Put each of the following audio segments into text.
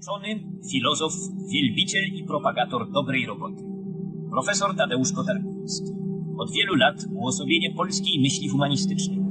Uczony, filozof, wielbiciel i propagator dobrej roboty. Profesor Tadeusz Kotarbiński. Od wielu lat uosobienie polskiej myśli humanistycznej.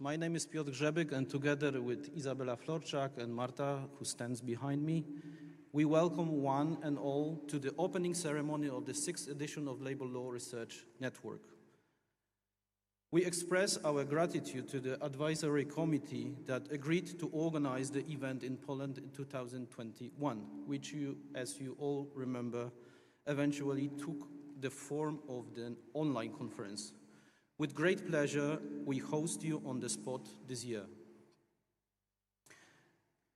My name is Piotr Grzebyk, and together with Izabela Florczak and Marta, who stands behind me, we welcome one and all to the opening ceremony of the 6th edition of Labor Law Research Network. We express our gratitude to the advisory committee that agreed to organize the event in Poland in 2021, which as you all remember, eventually took the form of an online conference. With great pleasure, we host you on the spot this year.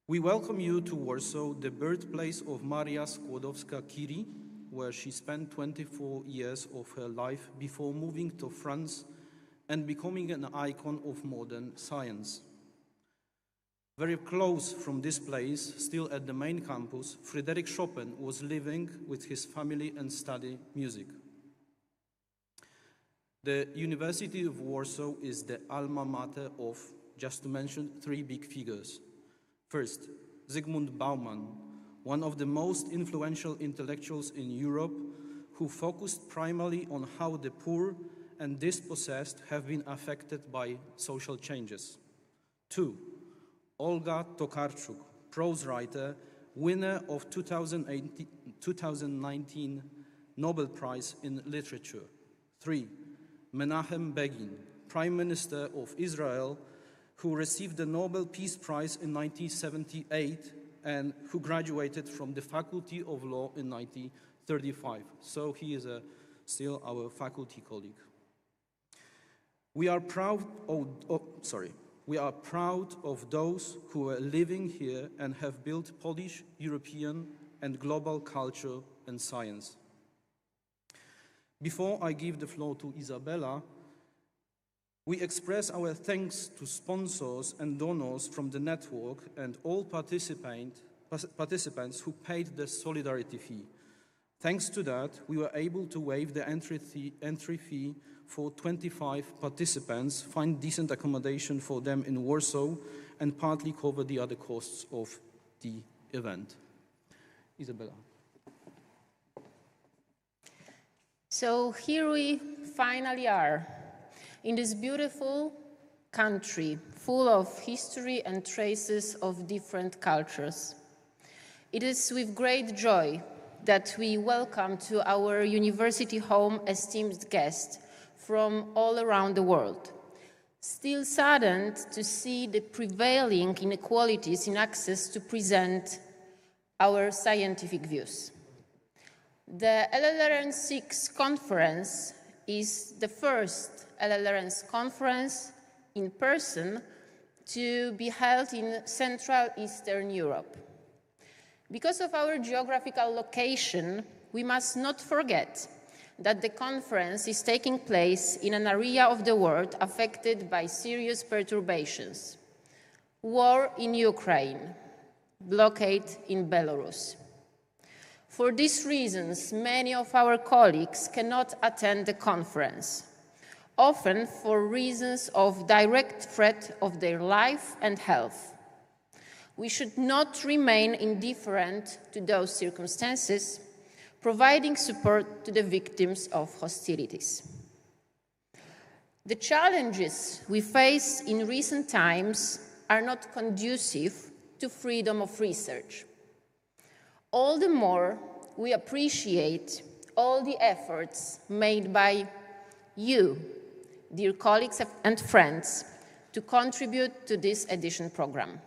We welcome you to Warsaw, the birthplace of Maria Skłodowska-Curie, where she spent 24 years of her life before moving to France and becoming an icon of modern science. Very close from this place, still at the main campus, Frédéric Chopin was living with his family and studying music. The University of Warsaw is the alma mater of, just to mention, three big figures. First, Zygmunt Bauman, one of the most influential intellectuals in Europe, who focused primarily on how the poor and dispossessed have been affected by social changes. Two, Olga Tokarczuk, prose writer, winner of 2019 Nobel Prize in Literature. Three, Menachem Begin, Prime Minister of Israel, who received the Nobel Peace Prize in 1978 and who graduated from the Faculty of Law in 1935. So he is still our faculty colleague. We are proud of those who are living here and have built Polish, European, and global culture and science. Before I give the floor to Izabela, we express our thanks to sponsors and donors from the network and all participants who paid the solidarity fee. Thanks to that, we were able to waive the entry fee for 25 participants, find decent accommodation for them in Warsaw, and partly cover the other costs of the event. Izabela. So here we finally are, in this beautiful country, full of history and traces of different cultures. It is with great joy that we welcome to our university home esteemed guests from all around the world, still saddened to see the prevailing inequalities in access to present our scientific views. The LLRN 6 conference is the first LLRN conference in person to be held in Central Eastern Europe. Because of our geographical location, we must not forget that the conference is taking place in an area of the world affected by serious perturbations: war in Ukraine, blockade in Belarus. For these reasons, many of our colleagues cannot attend the conference, often for reasons of direct threat of their life and health. We should not remain indifferent to those circumstances, providing support to the victims of hostilities. The challenges we face in recent times are not conducive to freedom of research. All the more, we appreciate all the efforts made by you, dear colleagues and friends, to contribute to this edition program.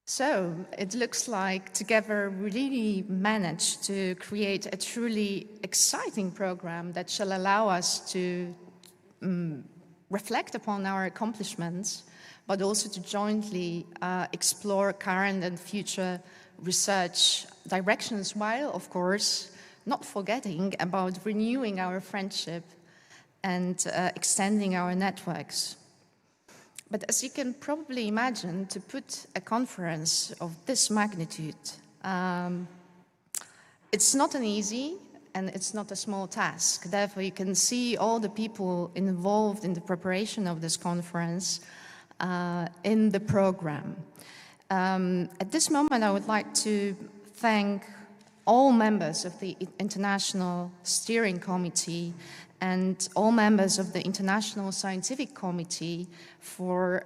So it looks like together we really managed to create a truly exciting program that shall allow us to reflect upon our accomplishments, but also to jointly explore current and future research directions, while, of course, not forgetting about renewing our friendship and extending our networks. But as you can probably imagine, to put a conference of this magnitude, it's not an easy and it's not a small task. Therefore, you can see all the people involved in the preparation of this conference in the program. At this moment, I would like to thank all members of the International Steering Committee and all members of the International Scientific Committee for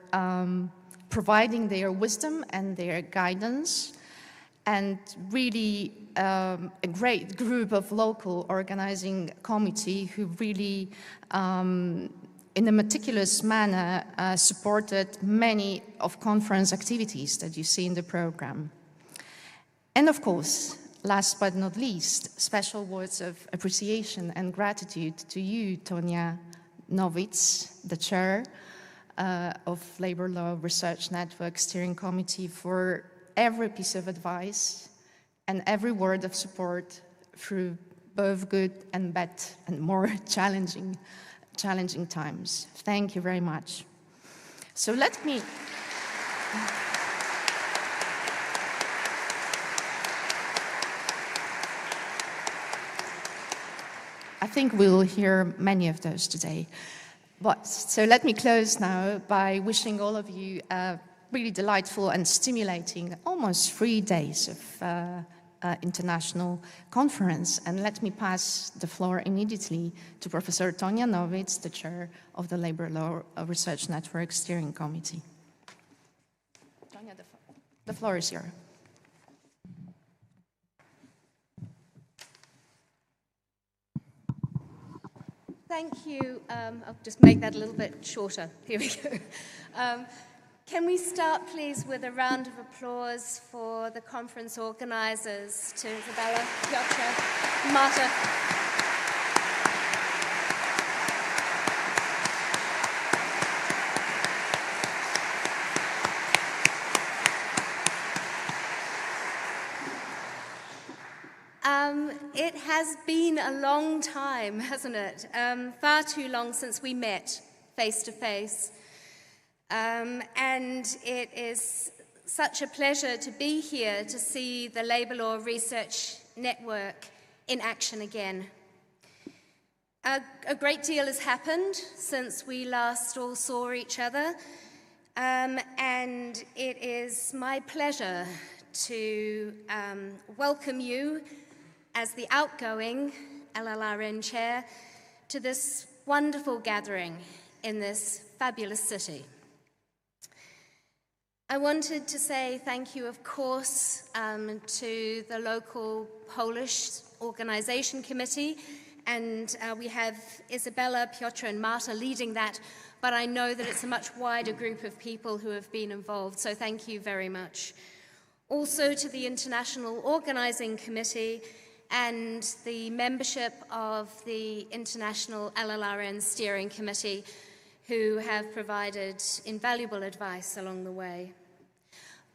providing their wisdom and their guidance, and really a great group of local organizing committee who really, in a meticulous manner, supported many of conference activities that you see in the program. And of course, last but not least, special words of appreciation and gratitude to you, Tonia Novitz, the chair of Labor Law Research Network Steering Committee, for every piece of advice and every word of support through both good and bad and more challenging times. Thank you very much. So let me... I think we'll hear many of those today. So let me close now by wishing all of you a really delightful and stimulating almost 3 days of international conference. And let me pass the floor immediately to Professor Tonia Novitz, the chair of the Labor Law Research Network Steering Committee. Tonia, the floor is yours. Thank you. I'll just make that a little bit shorter. Here we go. Can we start, please, with a round of applause for the conference organizers, to Isabella, Piotr, Marta. It has been a long time, hasn't it? Far too long since we met face to face. And it is such a pleasure to be here to see the Labour Law Research Network in action again. A great deal has happened since we last all saw each other, and it is my pleasure to welcome you as the outgoing LLRN chair to this wonderful gathering in this fabulous city. I wanted to say thank you, of course, to the local Polish organization committee, and we have Isabella, Piotr, and Marta leading that, but I know that it's a much wider group of people who have been involved, so thank you very much. Also to the International Organizing Committee and the membership of the International LLRN Steering Committee, who have provided invaluable advice along the way.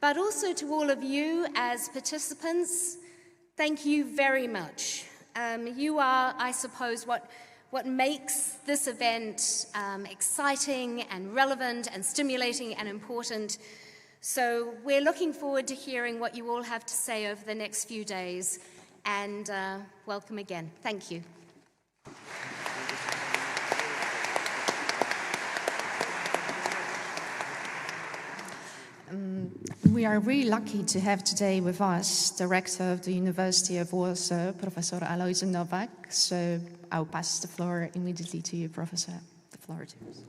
But also to all of you as participants, thank you very much. You are, I suppose, what makes this event exciting and relevant and stimulating and important. So we're looking forward to hearing what you all have to say over the next few days. And welcome again. Thank you. We are really lucky to have today with us Director of the University of Warsaw, Professor Alojzy Nowak. So I'll pass the floor immediately to you, Professor. The floor is yours.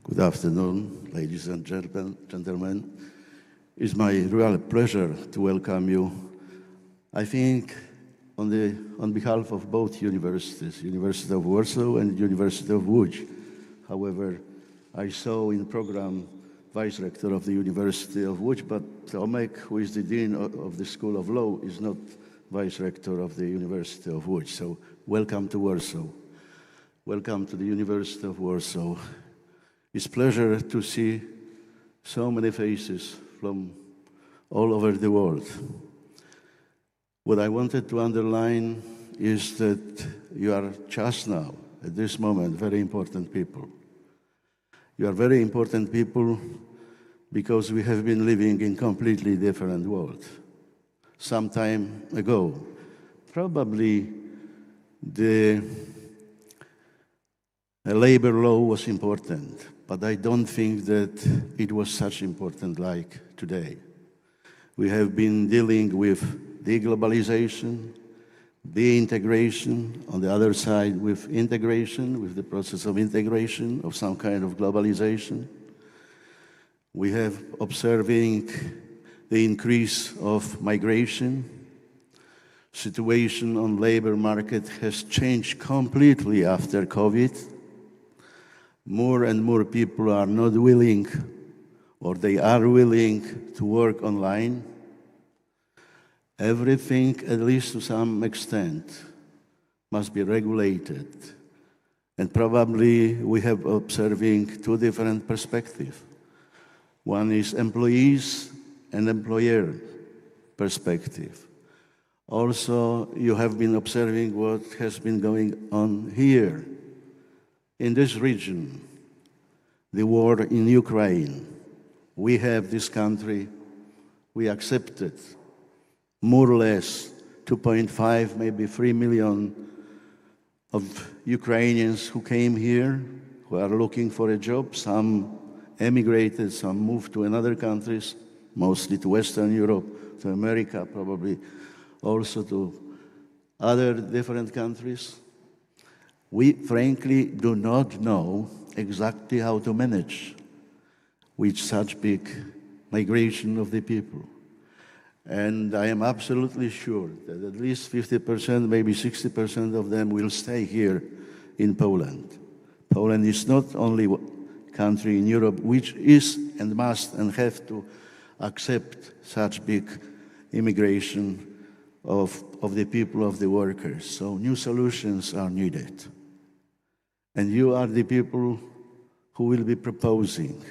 Good afternoon, ladies and gentlemen. It's my real pleasure to welcome you. I think on behalf of both universities, University of Warsaw and University of Łódź. However, I saw in the program Vice Rector of the University of Łódź, but Tomek, who is the Dean of the School of Law, is not Vice Rector of the University of Łódź. So welcome to Warsaw. Welcome to the University of Warsaw. It's a pleasure to see so many faces from all over the world. What I wanted to underline is that you are just now, at this moment, very important people. You are very important people because we have been living in a completely different world. Some time ago, probably the labor law was important, but I don't think that it was such important like today. We have been dealing with deglobalization, de-integration, on the other side with integration, with the process of integration of some kind of globalization. We have observing the increase of migration. Situation on labor market has changed completely after COVID. More and more people are not willing, or they are willing to work online. Everything, at least to some extent, must be regulated. And probably we have observing two different perspectives. One is employees and employer perspective. Also, you have been observing what has been going on here in this region, the war in Ukraine. We have this country, we accepted more or less 2.5, maybe 3 million of Ukrainians who came here, who are looking for a job. Some emigrated, some moved to another countries, mostly to Western Europe, to America, probably also to other different countries. We frankly do not know exactly how to manage with such big migration of the people. And I am absolutely sure that at least 50%, maybe 60% of them will stay here in Poland. Poland is not only a country in Europe which is and must and have to accept such big immigration of the people, of the workers. So new solutions are needed. And you are the people who will be proposing.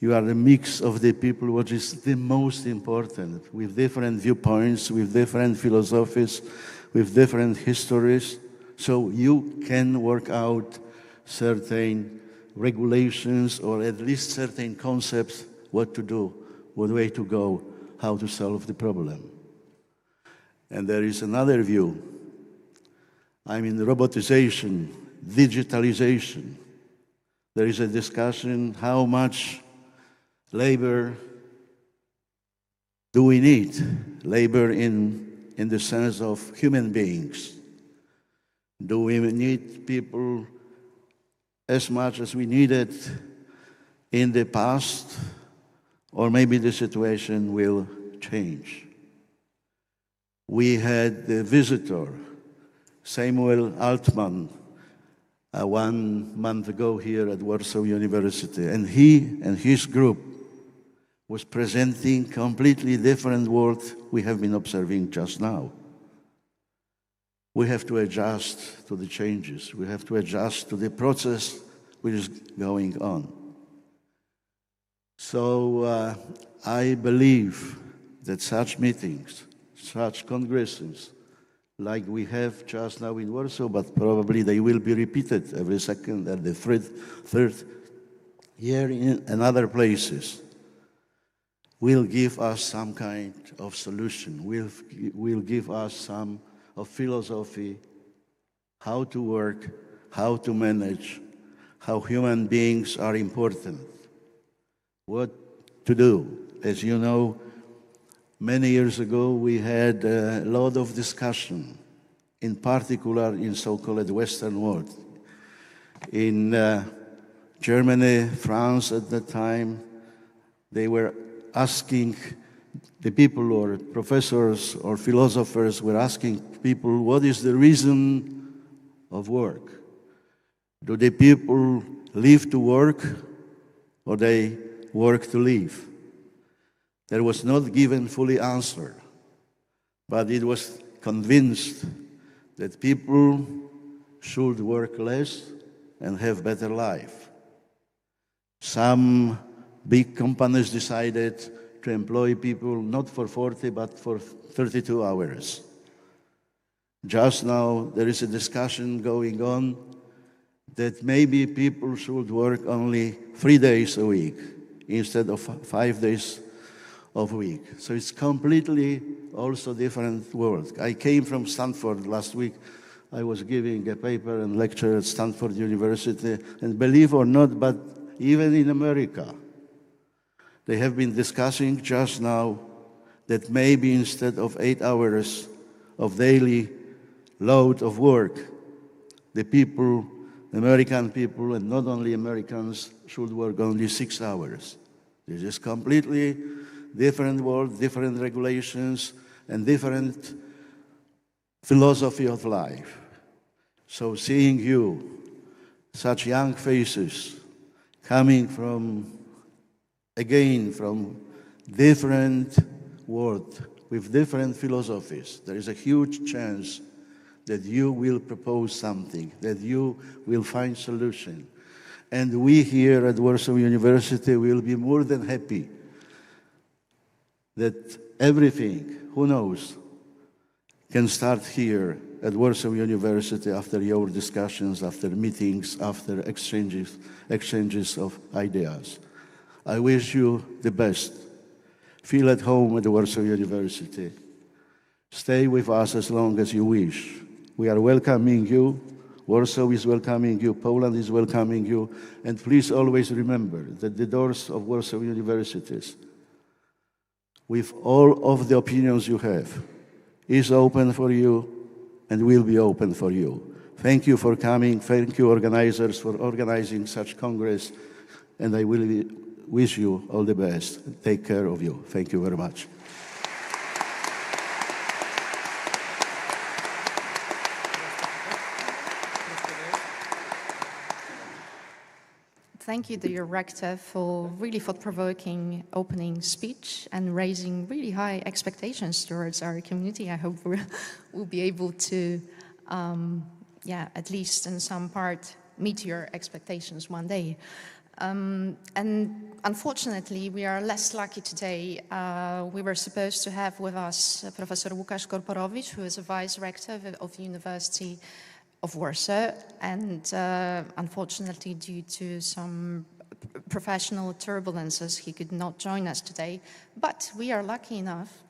You are a mix of the people, which is the most important, with different viewpoints, with different philosophies, with different histories. So you can work out certain regulations or at least certain concepts, what to do, what way to go, how to solve the problem. And there is another view. I mean, robotization, digitalization. There is a discussion how much labor do we need? Labor in the sense of human beings. Do we need people as much as we needed in the past? Or maybe the situation will change. We had the visitor, Samuel Altman, 1 month ago here at Warsaw University, and he and his group was presenting completely different world we have been observing just now. We have to adjust to the changes. We have to adjust to the process which is going on. So I believe that such meetings, such congresses, like we have just now in Warsaw, but probably they will be repeated every second and the third year in other places, will give us some kind of solution, will give us some of philosophy, how to work, how to manage, how human beings are important, what to do. As you know, many years ago we had a lot of discussion, in particular in so-called Western world. In Germany, France at that time, they were asking the people, or professors or philosophers were asking people, what is the reason of work? Do the people live to work, or they work to live? There was not given fully answer, but it was convinced that people should work less and have better life. Some big companies decided to employ people not for 40, but for 32 hours. Just now, there is a discussion going on that maybe people should work only 3 days a week instead of 5 days of week. So it's completely also different world. I came from Stanford last week. I was giving a paper and lecture at Stanford University, and believe or not, but even in America, they have been discussing just now that maybe instead of 8 hours of daily load of work, the people, American people, and not only Americans, should work only 6 hours. This is completely different world, different regulations, and different philosophy of life. So seeing you, such young faces, coming from, again, from different world, with different philosophies, there is a huge chance that you will propose something, that you will find solution. And we here at Warsaw University will be more than happy that everything, who knows, can start here at Warsaw University after your discussions, after meetings, after exchanges of ideas. I wish you the best. Feel at home at Warsaw University. Stay with us as long as you wish. We are welcoming you. Warsaw is welcoming you. Poland is welcoming you. And please always remember that the doors of Warsaw Universities, with all of the opinions you have, is open for you and will be open for you. Thank you for coming. Thank you, organizers, for organizing such Congress. And I will wish you all the best. Take care of you. Thank you very much. Thank you, dear Rector, for really thought-provoking opening speech and raising really high expectations towards our community. I hope we'll be able to, at least in some part, meet your expectations one day. And unfortunately, we are less lucky today. We were supposed to have with us Professor Łukasz Korporowicz, who is a Vice Rector of the University of Warsaw, and unfortunately, due to some professional turbulences, he could not join us today. But we are lucky enough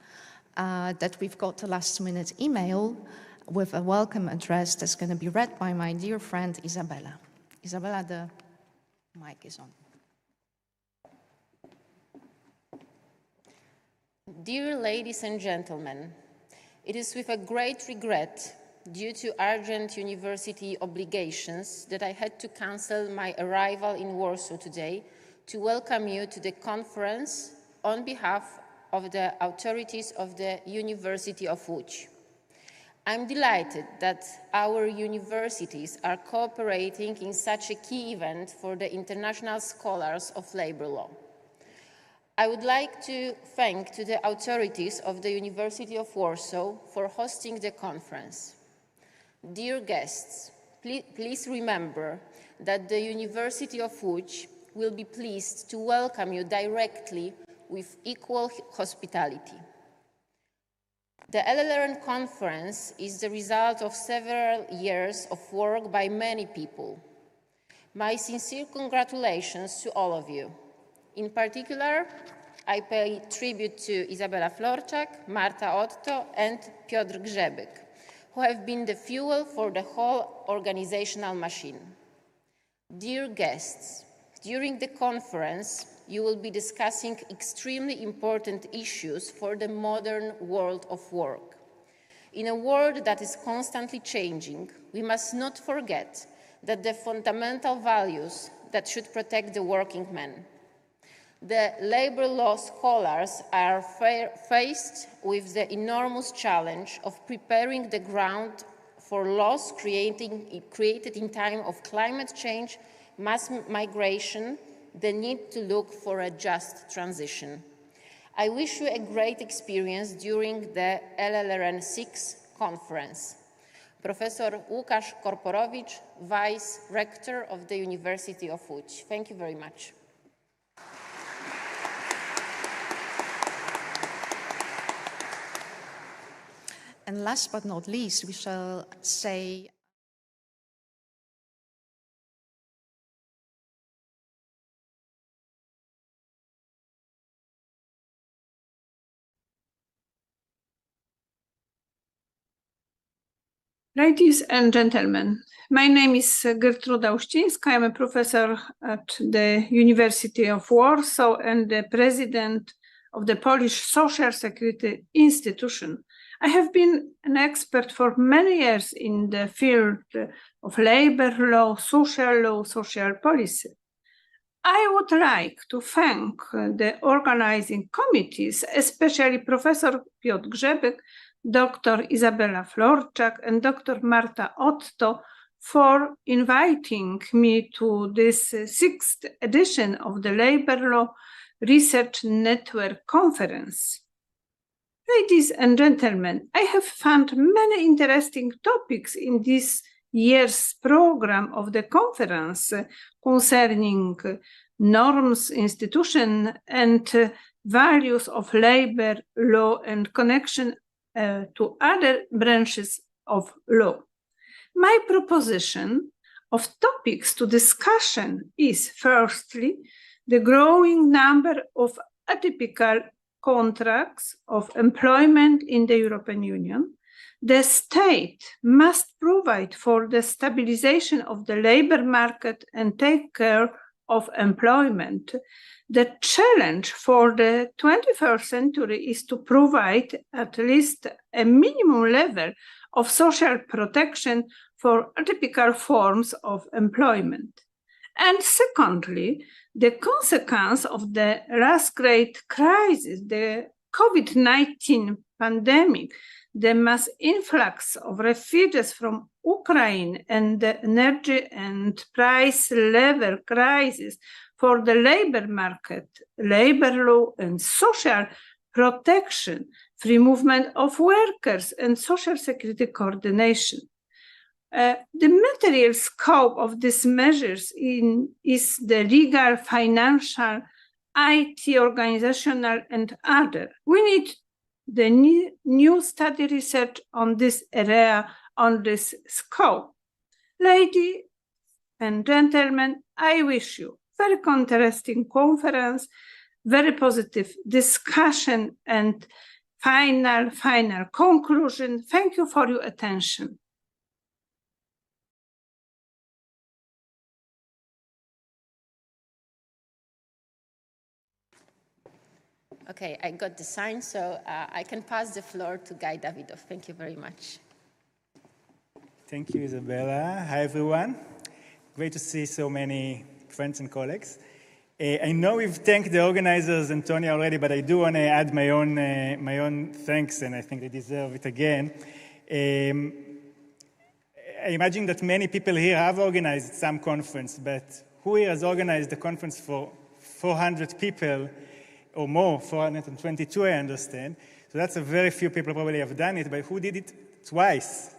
that we've got a last-minute email with a welcome address that's going to be read by my dear friend Isabella. Isabella, the mic is on. Dear ladies and gentlemen, it is with a great regret, due to urgent university obligations, that I had to cancel my arrival in Warsaw today to welcome you to the conference on behalf of the authorities of the University of Łódź. I'm delighted that our universities are cooperating in such a key event for the international scholars of labor law. I would like to thank the authorities of the University of Warsaw for hosting the conference. Dear guests, please remember that the University of Łódź will be pleased to welcome you directly with equal hospitality. The LLRN conference is the result of several years of work by many people. My sincere congratulations to all of you. In particular, I pay tribute to Izabela Florczak, Marta Otto, and Piotr Grzebyk who have been the fuel for the whole organizational machine. Dear guests, during the conference, you will be discussing extremely important issues for the modern world of work. In a world that is constantly changing, we must not forget that the fundamental values that should protect the working man. The labor law scholars are faced with the enormous challenge of preparing the ground for laws created in time of climate change, mass migration, the need to look for a just transition. I wish you a great experience during the LLRN 6 conference. Professor Łukasz Korporowicz, Vice Rector of the University of Łódź. Thank you very much. And last but not least, we shall say Ladies and gentlemen, my name is Gertruda Uścińska. I'm a professor at the University of Warsaw and the president of the Polish Social Security Institution. I have been an expert for many years in the field of labor law, social policy. I would like to thank the organizing committees, especially Professor Piotr Grzebyk, Dr. Izabela Florczak, and Dr. Marta Otto for inviting me to this 6th edition of the Labor Law Research Network Conference. Ladies and gentlemen, I have found many interesting topics in this year's program of the conference concerning norms, institutions, and values of labor law and connection to other branches of law. My proposition of topics to discussion is, firstly, the growing number of atypical contracts of employment in the European Union. The state must provide for the stabilization of the labor market and take care of employment. The challenge for the 21st century is to provide at least a minimum level of social protection for atypical forms of employment. And secondly, the consequence of the last great crisis, the COVID-19 pandemic, the mass influx of refugees from Ukraine, and the energy and price level crisis for the labor market, labor law and social protection, free movement of workers, and social security coordination. The material scope of these measures is the legal, financial, IT, organizational, and other. We need the new study research on this area, on this scope. Ladies and gentlemen, I wish you a very interesting conference, very positive discussion, and final conclusion. Thank you for your attention. Okay, I got the sign, so I can pass the floor to Guy Davidov. Thank you very much. Thank you, Isabella. Hi, everyone. Great to see so many friends and colleagues. I know we've thanked the organizers and Tony already, but I do want to add my own thanks, and I think they deserve it again. I imagine that many people here have organized some conference, but who here has organized the conference for 400 people or more, 422, I understand. So that's a very few people probably have done it, but who did it twice?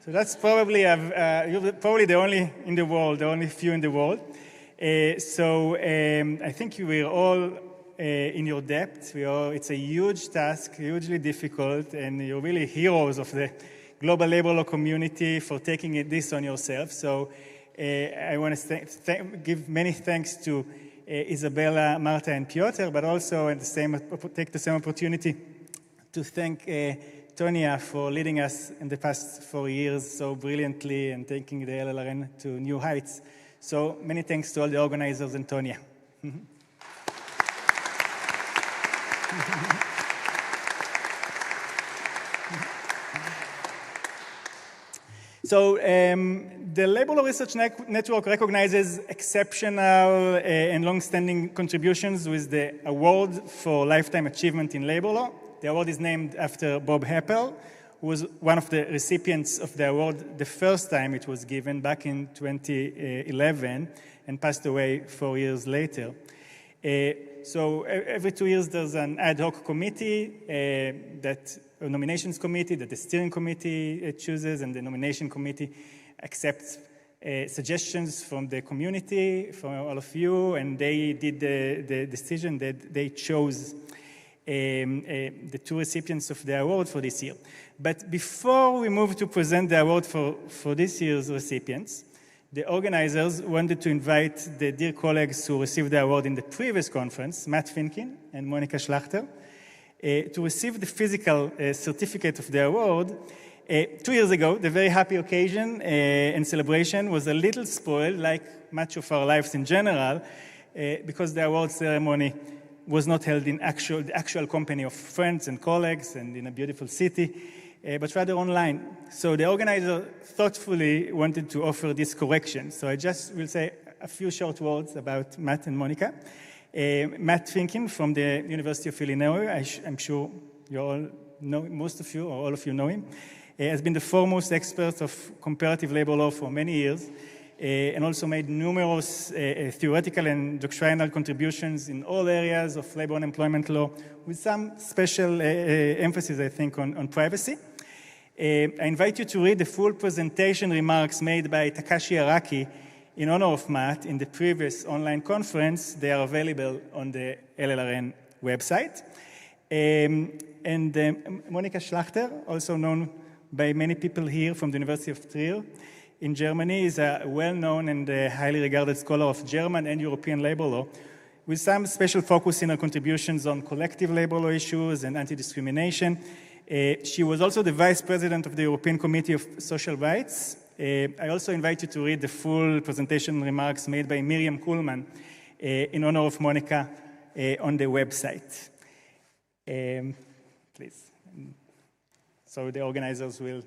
So that's probably, you're probably the only in the world, the only few in the world. I think you were all in your depth. It's a huge task, hugely difficult, and you're really heroes of the global labor law community for taking this on yourself. So I want to give many thanks to Isabella, Marta, and Piotr, but also take the same opportunity to thank Tonya for leading us in the past 4 years so brilliantly and taking the LLRN to new heights. So many thanks to all the organizers and Tonya. So the Labor Law Research Network recognizes exceptional and long-standing contributions with the Award for Lifetime Achievement in Labor Law. The award is named after Bob Heppel, who was one of the recipients of the award the first time it was given back in 2011 and passed away 4 years later. So every 2 years there's an ad hoc committee a nominations committee that the steering committee chooses, and the nomination committee accepts suggestions from the community, from all of you, and they did the decision that they chose the 2 recipients of the award for this year. But before we move to present the award for this year's recipients, the organizers wanted to invite the dear colleagues who received the award in the previous conference, Matt Finkin and Monica Schlachter, to receive the physical certificate of the award. 2 years ago, the very happy occasion and celebration was a little spoiled, like much of our lives in general, because the award ceremony was not held in the actual company of friends and colleagues and in a beautiful city, but rather online. So the organizer thoughtfully wanted to offer this correction. So I just will say a few short words about Matt and Monica. Matt Finkin from the University of Illinois, I'm sure you all know, most of you or all of you know him, has been the foremost expert of comparative labor law for many years, and also made numerous theoretical and doctrinal contributions in all areas of labor and employment law, with some special emphasis, I think, on privacy. I invite you to read the full presentation remarks made by Takashi Araki in honor of Matt in the previous online conference. They are available on the LLRN website. And Monica Schlachter, also known by many people here from the University of Trier in Germany, is a well-known and highly regarded scholar of German and European labor law, with some special focus in her contributions on collective labor law issues and anti-discrimination. She was also the vice president of the European Committee of Social Rights. I also invite you to read the full presentation remarks made by Miriam Kuhlman in honor of Monica on the website. Please. So the organizers will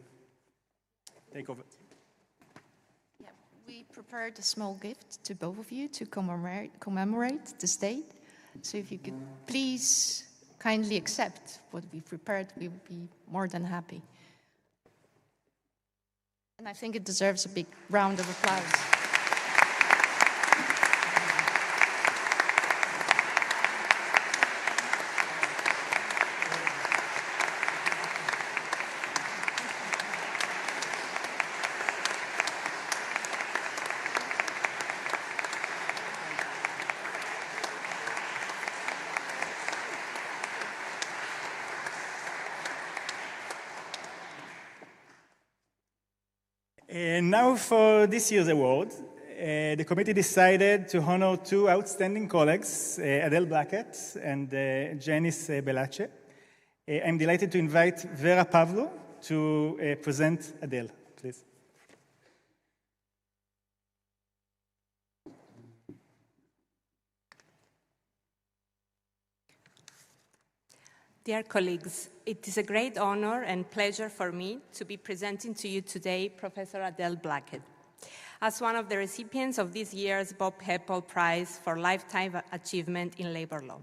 take over. Yeah, we prepared a small gift to both of you to commemorate this date. So if you could please kindly accept what we prepared, we would be more than happy. And I think it deserves a big round of applause. And now for this year's award, the committee decided to honor 2 outstanding colleagues, Adele Blackett and Janice Belace. I'm delighted to invite Vera Pavlou to present Adele, please. Dear colleagues, it is a great honor and pleasure for me to be presenting to you today Professor Adele Blackett, as one of the recipients of this year's Bob Heppel Prize for Lifetime Achievement in Labor Law.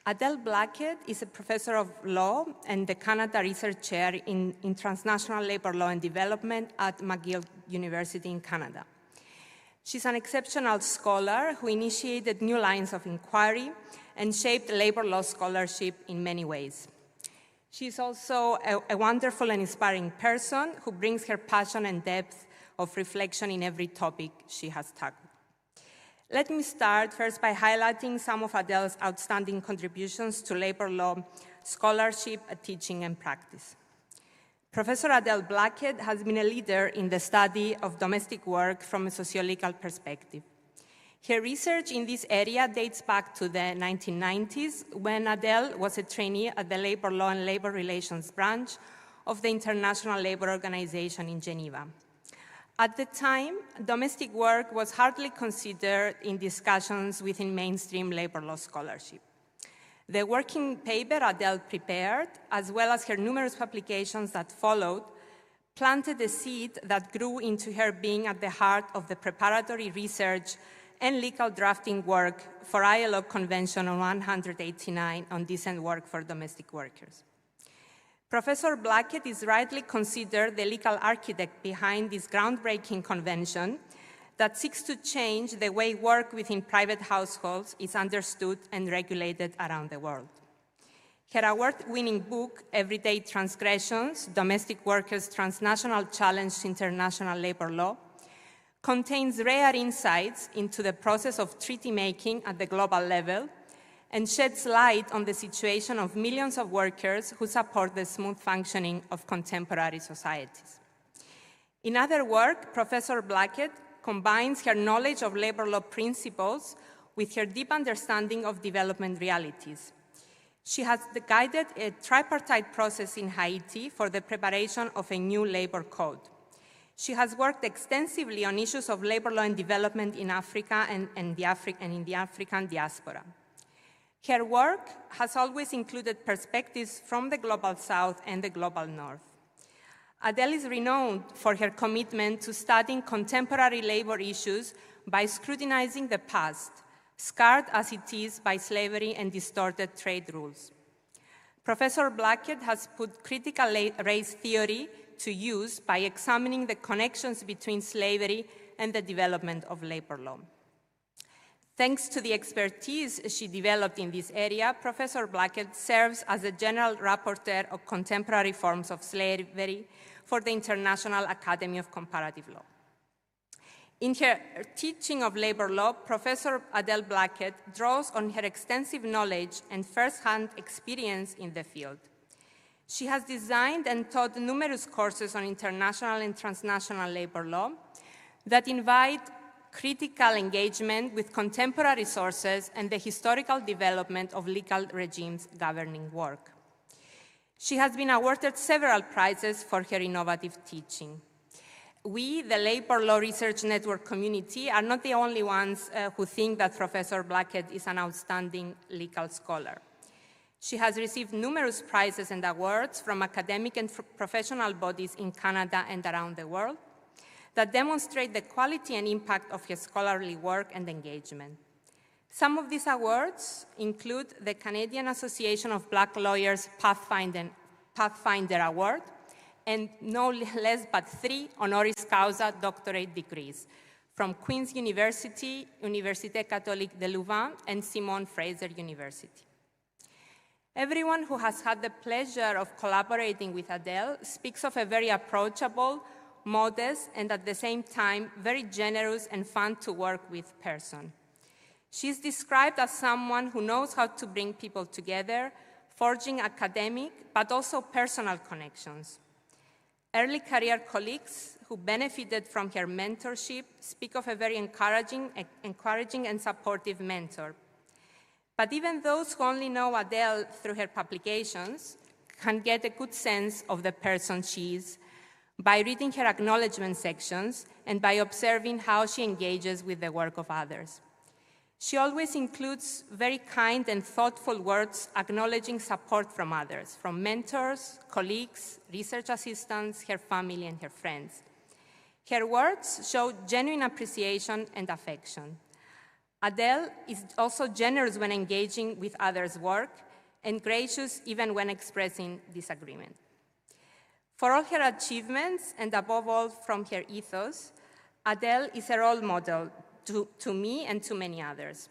Adele Blackett is a professor of law and the Canada Research Chair in Transnational Labor Law and Development at McGill University in Canada. She's an exceptional scholar who initiated new lines of inquiry and shaped labor law scholarship in many ways. She's also a wonderful and inspiring person who brings her passion and depth of reflection in every topic she has tackled. Let me start first by highlighting some of Adele's outstanding contributions to labor law scholarship, teaching, and practice. Professor Adele Blackett has been a leader in the study of domestic work from a sociological perspective. Her research in this area dates back to the 1990s, when Adele was a trainee at the Labor Law and Labor Relations branch of the International Labour Organization in Geneva. At the time, domestic work was hardly considered in discussions within mainstream labor law scholarship. The working paper Adele prepared, as well as her numerous publications that followed, planted a seed that grew into her being at the heart of the preparatory research and legal drafting work for ILO Convention 189 on decent work for domestic workers. Professor Blackett is rightly considered the legal architect behind this groundbreaking convention that seeks to change the way work within private households is understood and regulated around the world. Her award-winning book, Everyday Transgressions, Domestic Workers' Transnational Challenge to International Labor Law, contains rare insights into the process of treaty making at the global level and sheds light on the situation of millions of workers who support the smooth functioning of contemporary societies. In other work, Professor Blackett combines her knowledge of labor law principles with her deep understanding of development realities. She has guided a tripartite process in Haiti for the preparation of a new labor code. She has worked extensively on issues of labor law and development in Africa and in the African diaspora. Her work has always included perspectives from the Global South and the Global North. Adele is renowned for her commitment to studying contemporary labor issues by scrutinizing the past, scarred as it is by slavery and distorted trade rules. Professor Blackett has put critical race theory to use by examining the connections between slavery and the development of labor law. Thanks to the expertise she developed in this area, Professor Blackett serves as a general rapporteur of contemporary forms of slavery for the International Academy of Comparative Law. In her teaching of labor law, Professor Adele Blackett draws on her extensive knowledge and first-hand experience in the field. She has designed and taught numerous courses on international and transnational labor law that invite critical engagement with contemporary sources and the historical development of legal regimes governing work. She has been awarded several prizes for her innovative teaching. We, the Labor Law Research Network community, are not the only ones who think that Professor Blackett is an outstanding legal scholar. She has received numerous prizes and awards from academic and professional bodies in Canada and around the world that demonstrate the quality and impact of her scholarly work and engagement. Some of these awards include the Canadian Association of Black Lawyers Pathfinder Award, and no less but 3 honoris causa doctorate degrees from Queen's University, Université Catholique de Louvain, and Simon Fraser University. Everyone who has had the pleasure of collaborating with Adele speaks of a very approachable, modest, and at the same time, very generous and fun to work with person. She's described as someone who knows how to bring people together, forging academic, but also personal connections. Early career colleagues who benefited from her mentorship speak of a very encouraging and supportive mentor. But even those who only know Adele through her publications can get a good sense of the person she is by reading her acknowledgement sections and by observing how she engages with the work of others. She always includes very kind and thoughtful words acknowledging support from others, from mentors, colleagues, research assistants, her family, and her friends. Her words show genuine appreciation and affection. Adele is also generous when engaging with others' work and gracious even when expressing disagreement. For all her achievements, and above all from her ethos, Adele is a role model to me and to many others.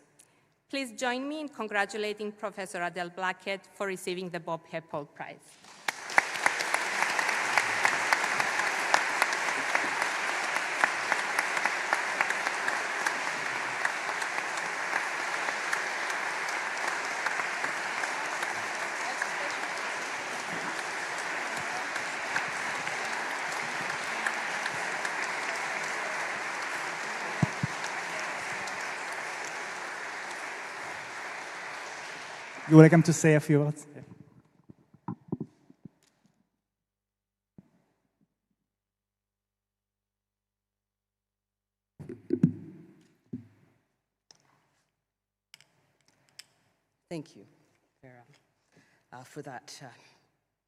Please join me in congratulating Professor Adele Blackett for receiving the Bob Heppel Prize. you're welcome to say a few words. Thank you, Vera, for that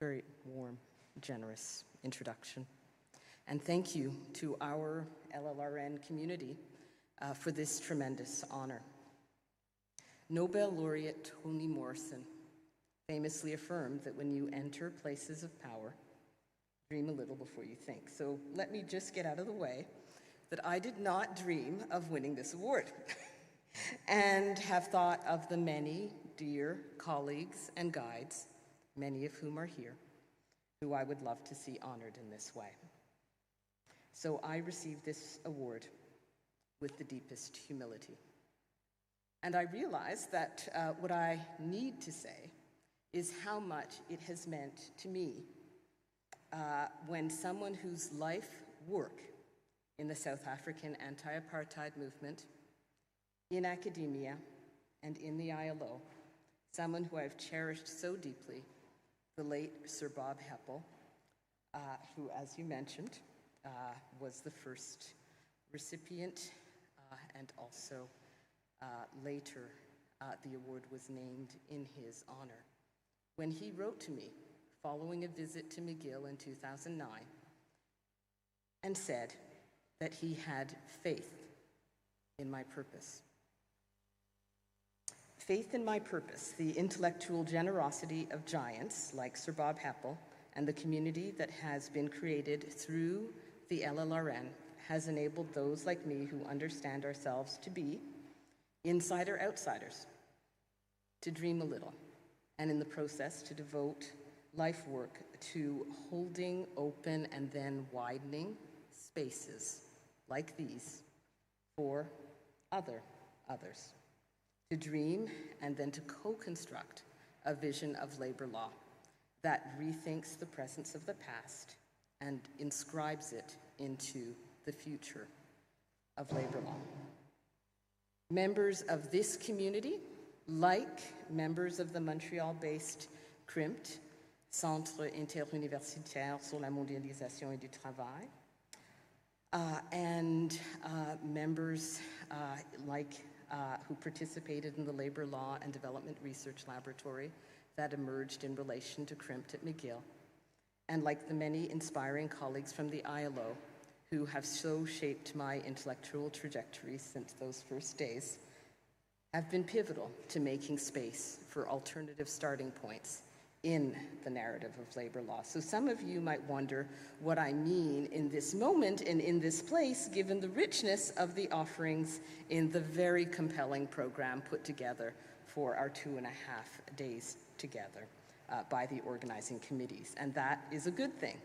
very warm, generous introduction. And thank you to our LLRN community for this tremendous honor. Nobel laureate Toni Morrison famously affirmed that when you enter places of power, dream a little before you think. So let me just get out of the way that I did not dream of winning this award and have thought of the many dear colleagues and guides, many of whom are here, who I would love to see honored in this way. So I received this award with the deepest humility. And I realize that what I need to say is how much it has meant to me when someone whose life work in the South African anti-apartheid movement, in academia, and in the ILO, someone who I've cherished so deeply, the late Sir Bob Heppel, who, as you mentioned, was the first recipient, and also later the award was named in his honor. When he wrote to me following a visit to McGill in 2009 and said that he had faith in my purpose. Faith in my purpose, the intellectual generosity of giants like Sir Bob Heppel and the community that has been created through the LLRN has enabled those like me who understand ourselves to be insider outsiders to dream a little, and in the process to devote life work to holding open and then widening spaces like these for others. To dream and then to co-construct a vision of labor law that rethinks the presence of the past and inscribes it into the future of labor law. Members of this community, like members of the Montreal-based CRIMT, Centre Interuniversitaire sur la Mondialisation et du Travail, and members who participated in the Labor Law and Development Research Laboratory that emerged in relation to CRIMT at McGill, and like the many inspiring colleagues from the ILO who have so shaped my intellectual trajectory since those first days, have been pivotal to making space for alternative starting points in the narrative of labor law. So some of you might wonder what I mean in this moment and in this place, given the richness of the offerings in the very compelling program put together for our 2.5 days together by the organizing committees. And that is a good thing.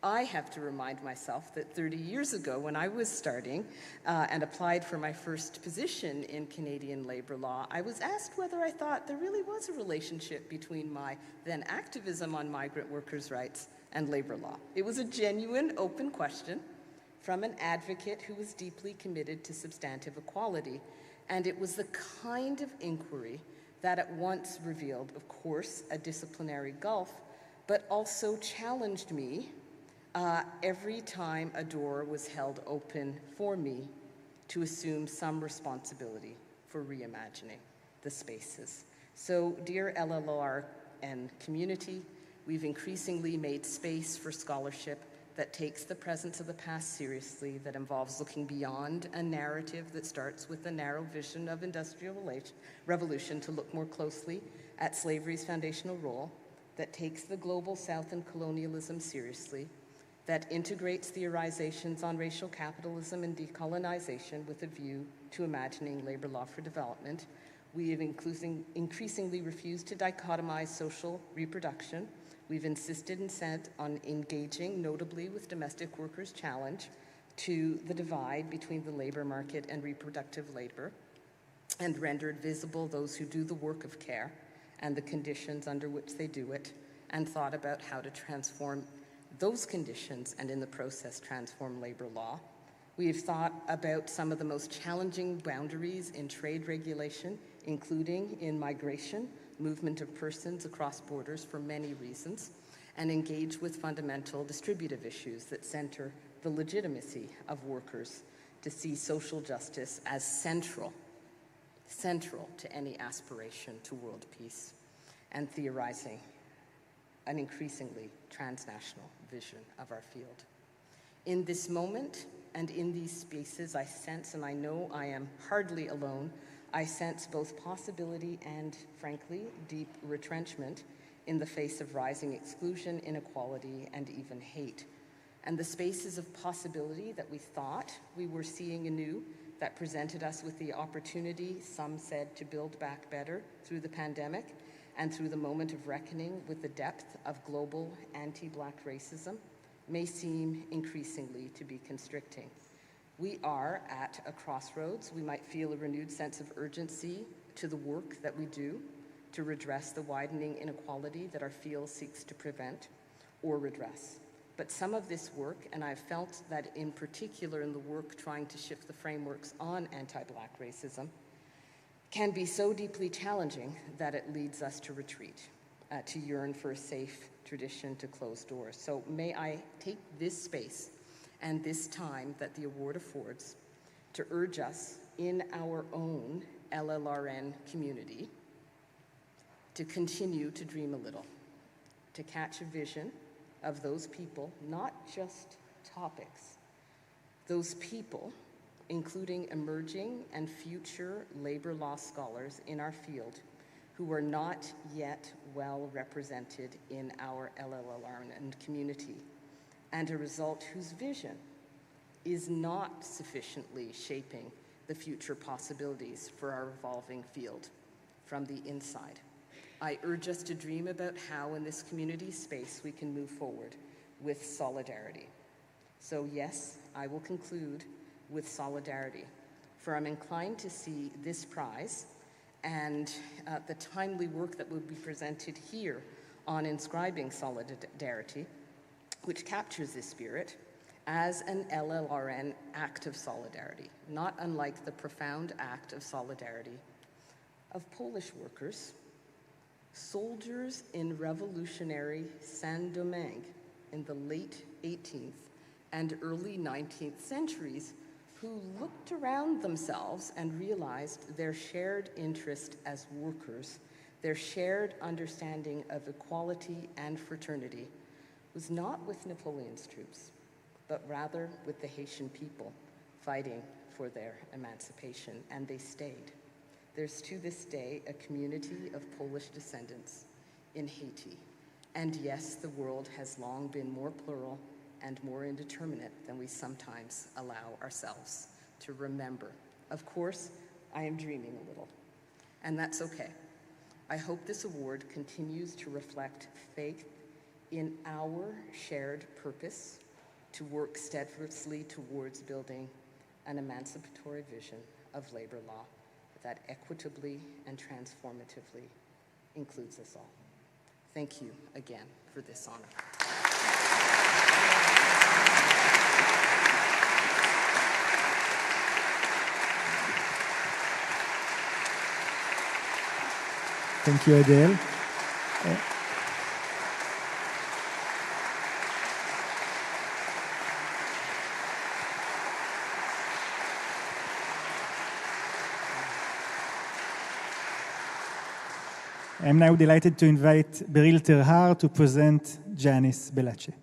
I have to remind myself that 30 years ago, when I was starting and applied for my first position in Canadian labor law, I was asked whether I thought there really was a relationship between my then activism on migrant workers' rights and labor law. It was a genuine, open question from an advocate who was deeply committed to substantive equality, and it was the kind of inquiry that at once revealed, of course, a disciplinary gulf, but also challenged me every time a door was held open for me to assume some responsibility for reimagining the spaces. So, dear LLRN community, we've increasingly made space for scholarship that takes the presence of the past seriously, that involves looking beyond a narrative that starts with a narrow vision of industrial revolution to look more closely at slavery's foundational role, that takes the global South and colonialism seriously, that integrates theorizations on racial capitalism and decolonization with a view to imagining labor law for development. We have increasingly refused to dichotomize social reproduction. We've insisted and said on engaging, notably with domestic workers' challenge to the divide between the labor market and reproductive labor, and rendered visible those who do the work of care and the conditions under which they do it, and thought about how to transform those conditions and in the process transform labor law. We have thought about some of the most challenging boundaries in trade regulation, including in migration, movement of persons across borders for many reasons, and engage with fundamental distributive issues that center the legitimacy of workers to see social justice as central to any aspiration to world peace, and theorizing an increasingly transnational vision of our field. In this moment and in these spaces, I sense, and I know I am hardly alone, I sense both possibility and, frankly, deep retrenchment in the face of rising exclusion, inequality, and even hate. And the spaces of possibility that we thought we were seeing anew, that presented us with the opportunity, some said, to build back better through the pandemic and through the moment of reckoning with the depth of global anti-Black racism, may seem increasingly to be constricting. We are at a crossroads. We might feel a renewed sense of urgency to the work that we do to redress the widening inequality that our field seeks to prevent or redress. But some of this work, and I've felt that in particular in the work trying to shift the frameworks on anti-Black racism, can be so deeply challenging that it leads us to retreat, to yearn for a safe tradition to close doors. So may I take this space and this time that the award affords to urge us in our own LLRN community to continue to dream a little, to catch a vision of those people, not just topics, those people, including emerging and future labor law scholars in our field who are not yet well represented in our LLRN community, and a result whose vision is not sufficiently shaping the future possibilities for our evolving field from the inside. I urge us to dream about how in this community space we can move forward with solidarity. So yes, I will conclude with solidarity, for I'm inclined to see this prize and the timely work that will be presented here on inscribing solidarity, which captures this spirit, as an LLRN act of solidarity, not unlike the profound act of solidarity of Polish workers, soldiers in revolutionary Saint-Domingue in the late 18th and early 19th centuries, who looked around themselves and realized their shared interest as workers, their shared understanding of equality and fraternity was not with Napoleon's troops, but rather with the Haitian people fighting for their emancipation, and they stayed. There's to this day a community of Polish descendants in Haiti. And yes, the world has long been more plural and more indeterminate than we sometimes allow ourselves to remember. Of course, I am dreaming a little, and that's okay. I hope this award continues to reflect faith in our shared purpose to work steadfastly towards building an emancipatory vision of labor law that equitably and transformatively includes us all. Thank you again for this honor. Thank you, Adele. I'm now delighted to invite Beryl Terhar to present Janice Belache.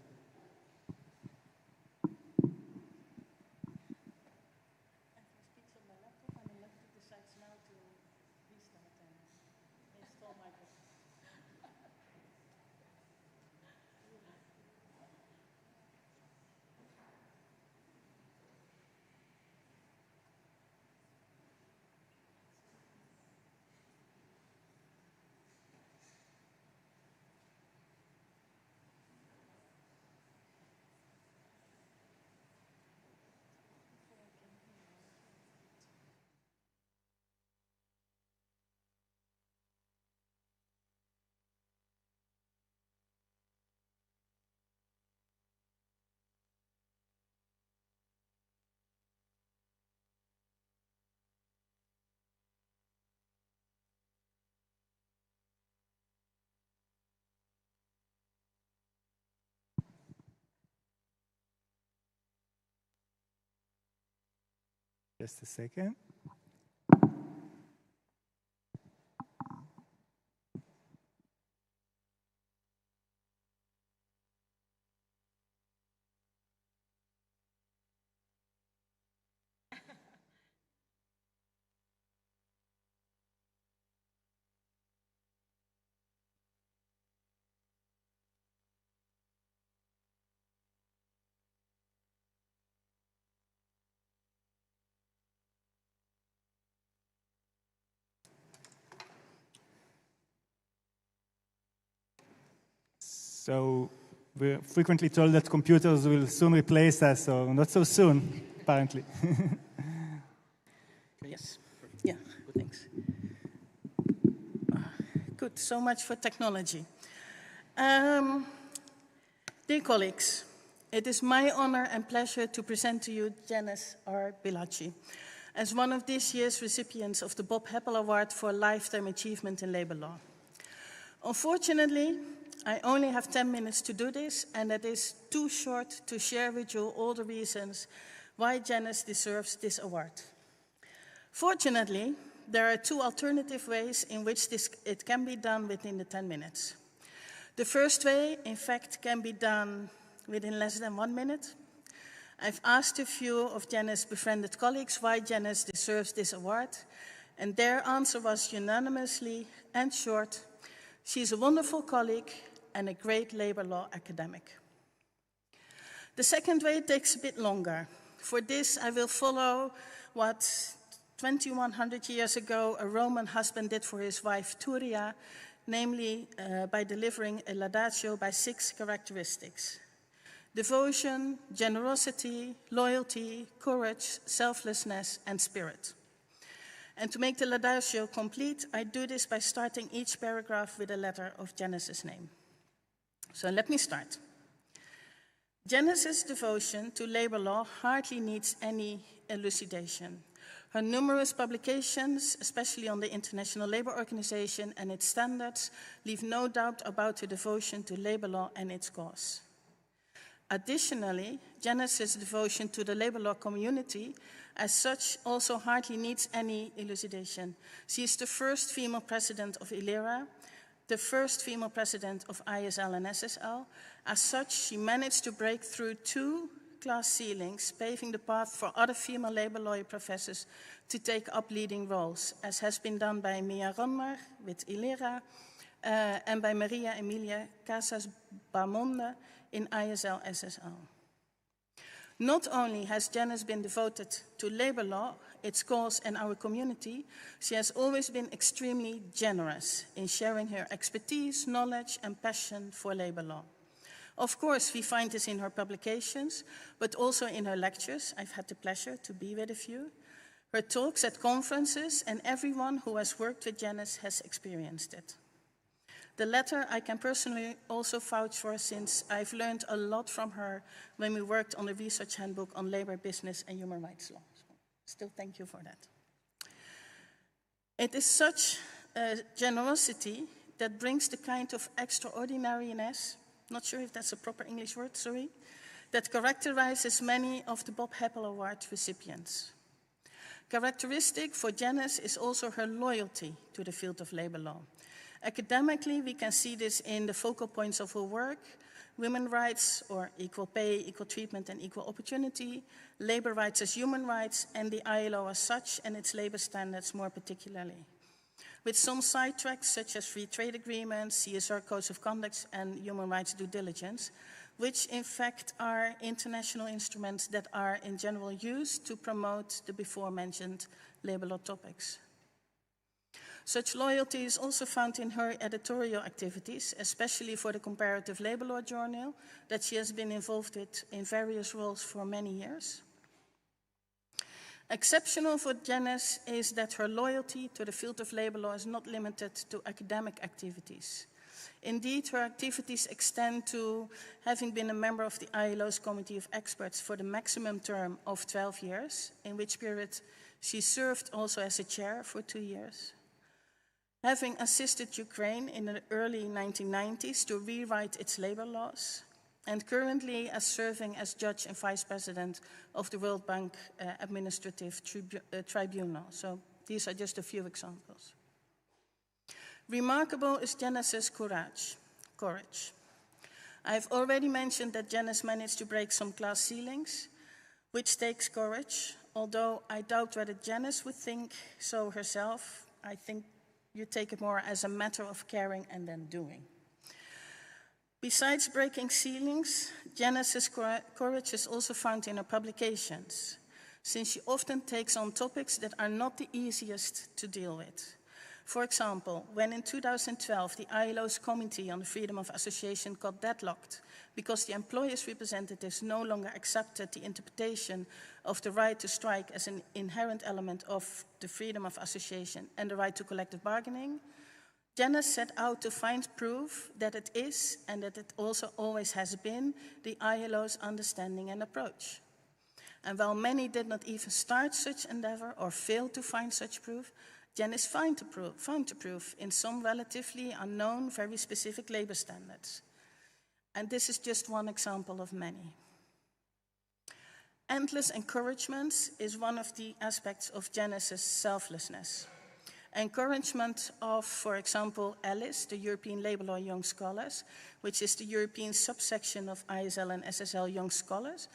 Just a second. So we're frequently told that computers will soon replace us, or not so soon, apparently. Yes. Yeah, thanks. Good, so much for technology. Dear colleagues, it is my honor and pleasure to present to you Janice R. Bilaci as one of this year's recipients of the Bob Heppel Award for Lifetime Achievement in Labor Law. Unfortunately, I only have 10 minutes to do this, and that is too short to share with you all the reasons why Janice deserves this award. Fortunately, there are two alternative ways in which it can be done within the 10 minutes. The first way, in fact, can be done within less than 1 minute. I've asked a few of Janice's befriended colleagues why Janice deserves this award, and their answer was unanimously and short: she's a wonderful colleague and a great labor law academic. The second way takes a bit longer. For this, I will follow what 2100 years ago a Roman husband did for his wife Turia, namely by delivering a laudatio by 6 characteristics: devotion, generosity, loyalty, courage, selflessness, and spirit. And to make the laudatio complete, I do this by starting each paragraph with a letter of Janice's name. So let me start. Janice's devotion to labor law hardly needs any elucidation. Her numerous publications, especially on the International Labour Organization and its standards, leave no doubt about her devotion to labor law and its cause. Additionally, Janice's devotion to the labor law community as such also hardly needs any elucidation. She is the first female president of LLRN, the first female president of ISL and SSL. As such, she managed to break through 2 class ceilings, paving the path for other female labor lawyer professors to take up leading roles, as has been done by Mia Ronmar with LLRN and by Maria Emilia Casas Bamonde in ISL SSL. Not only has Janice been devoted to labor law, its cause, and our community, she has always been extremely generous in sharing her expertise, knowledge, and passion for labor law. Of course, we find this in her publications, but also in her lectures. I've had the pleasure to be with a few. Her talks at conferences, and everyone who has worked with Janice has experienced it. The latter I can personally also vouch for, since I've learned a lot from her when we worked on the research handbook on labor, business, and human rights law. So, still thank you for that. It is such generosity that brings the kind of extraordinariness, not sure if that's a proper English word, sorry, that characterizes many of the Bob Heppel Award recipients. Characteristic for Janice is also her loyalty to the field of labor law. Academically, we can see this in the focal points of her work: women's rights, or equal pay, equal treatment, and equal opportunity, labor rights as human rights, and the ILO as such, and its labor standards more particularly. With some side tracks such as free trade agreements, CSR codes of conduct, and human rights due diligence, which in fact are international instruments that are in general used to promote the before mentioned labor law topics. Such loyalty is also found in her editorial activities, especially for the Comparative Labor Law Journal, that she has been involved with in various roles for many years. Exceptional for Janice is that her loyalty to the field of labor law is not limited to academic activities. Indeed, her activities extend to having been a member of the ILO's Committee of Experts for the maximum term of 12 years, in which period she served also as a chair for 2 years. Having assisted Ukraine in the early 1990s to rewrite its labor laws, and currently as serving as judge and vice president of the World Bank Administrative Tribunal. So these are just a few examples. Remarkable is Janice's courage. I've already mentioned that Janice managed to break some glass ceilings, which takes courage, although I doubt whether Janice would think so herself. I think you take it more as a matter of caring and then doing. Besides breaking ceilings, Janice's courage is also found in her publications, since she often takes on topics that are not the easiest to deal with. For example, when in 2012 the ILO's Committee on the Freedom of Association got deadlocked because the employers' representatives no longer accepted the interpretation of the right to strike as an inherent element of the freedom of association and the right to collective bargaining, Janice set out to find proof that it is, and that it also always has been, the ILO's understanding and approach. And while many did not even start such endeavor or failed to find such proof, Janice found the proof in some relatively unknown, very specific labor standards. And this is just one example of many. Endless encouragement is one of the aspects of Janice's selflessness. Encouragement of, for example, ALICE, the European Labour Law Young Scholars, which is the European subsection of ISL and SSL Young Scholars,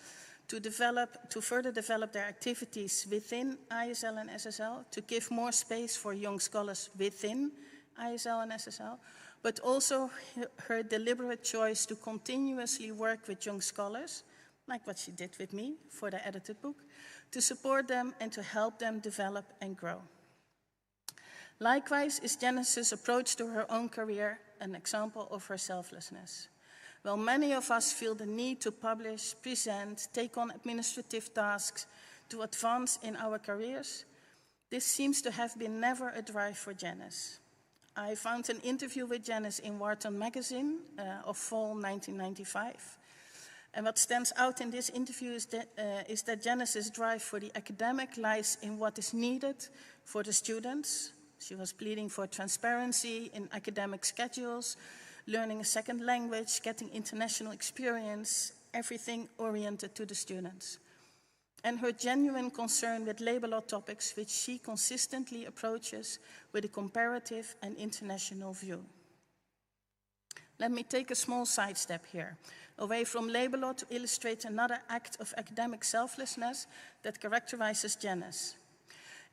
to further develop their activities within ISL and SSL, to give more space for young scholars within ISL and SSL, but also her deliberate choice to continuously work with young scholars, like what she did with me for the edited book, to support them and to help them develop and grow. Likewise is Janice's approach to her own career an example of her selflessness. While many of us feel the need to publish, present, take on administrative tasks to advance in our careers, this seems to have been never a drive for Janice. I found an interview with Janice in Wharton magazine of fall 1995. And what stands out in this interview is that Janice's drive for the academic lies in what is needed for the students. She was pleading for transparency in academic schedules, learning a second language, getting international experience, everything oriented to the students. And her genuine concern with labor law topics, which she consistently approaches with a comparative and international view. Let me take a small sidestep here, away from labor law to illustrate another act of academic selflessness that characterizes Janice.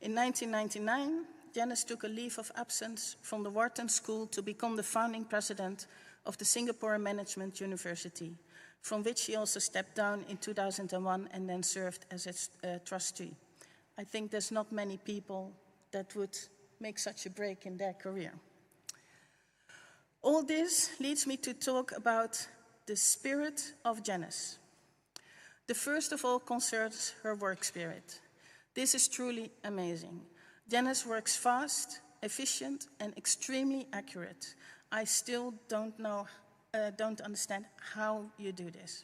In 1999, Janice took a leave of absence from the Wharton School to become the founding president of the Singapore Management University, from which she also stepped down in 2001 and then served as its trustee. I think there's not many people that would make such a break in their career. All this leads me to talk about the spirit of Janice. The first of all concerns her work spirit. This is truly amazing. Janice works fast, efficient, and extremely accurate. I still don't understand how you do this.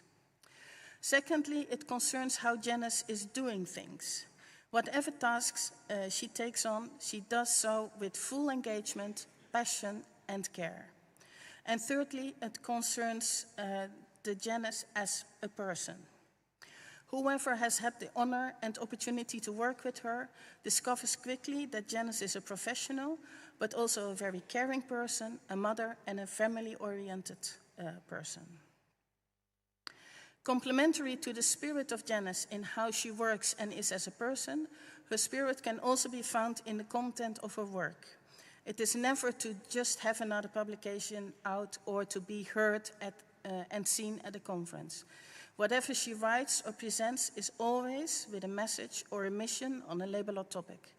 Secondly, it concerns how Janice is doing things. Whatever tasks she takes on, she does so with full engagement, passion, and care. And thirdly, it concerns the Janice as a person. Whoever has had the honor and opportunity to work with her discovers quickly that Janice is a professional, but also a very caring person, a mother, and a family-oriented person. Complementary to the spirit of Janice in how she works and is as a person, her spirit can also be found in the content of her work. It is never to just have another publication out or to be heard and seen at a conference. Whatever she writes or presents is always with a message or a mission on a labor law topic.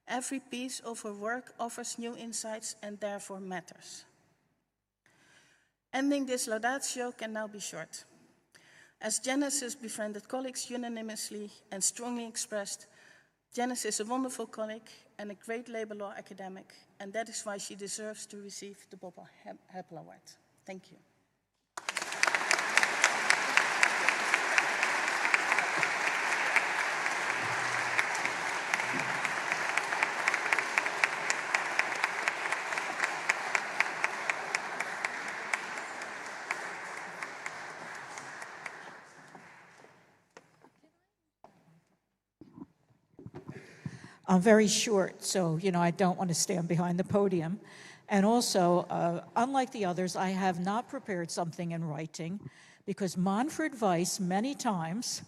Every piece of her work offers new insights and therefore matters. Ending this laudatio can now be short. As Janice's befriended colleagues unanimously and strongly expressed, Janice is a wonderful colleague and a great labor law academic, and that is why she deserves to receive the Bob Heppel Award. Thank you. I'm very short, so, I don't want to stand behind the podium. And also, unlike the others, I have not prepared something in writing because Manfred Weiss many times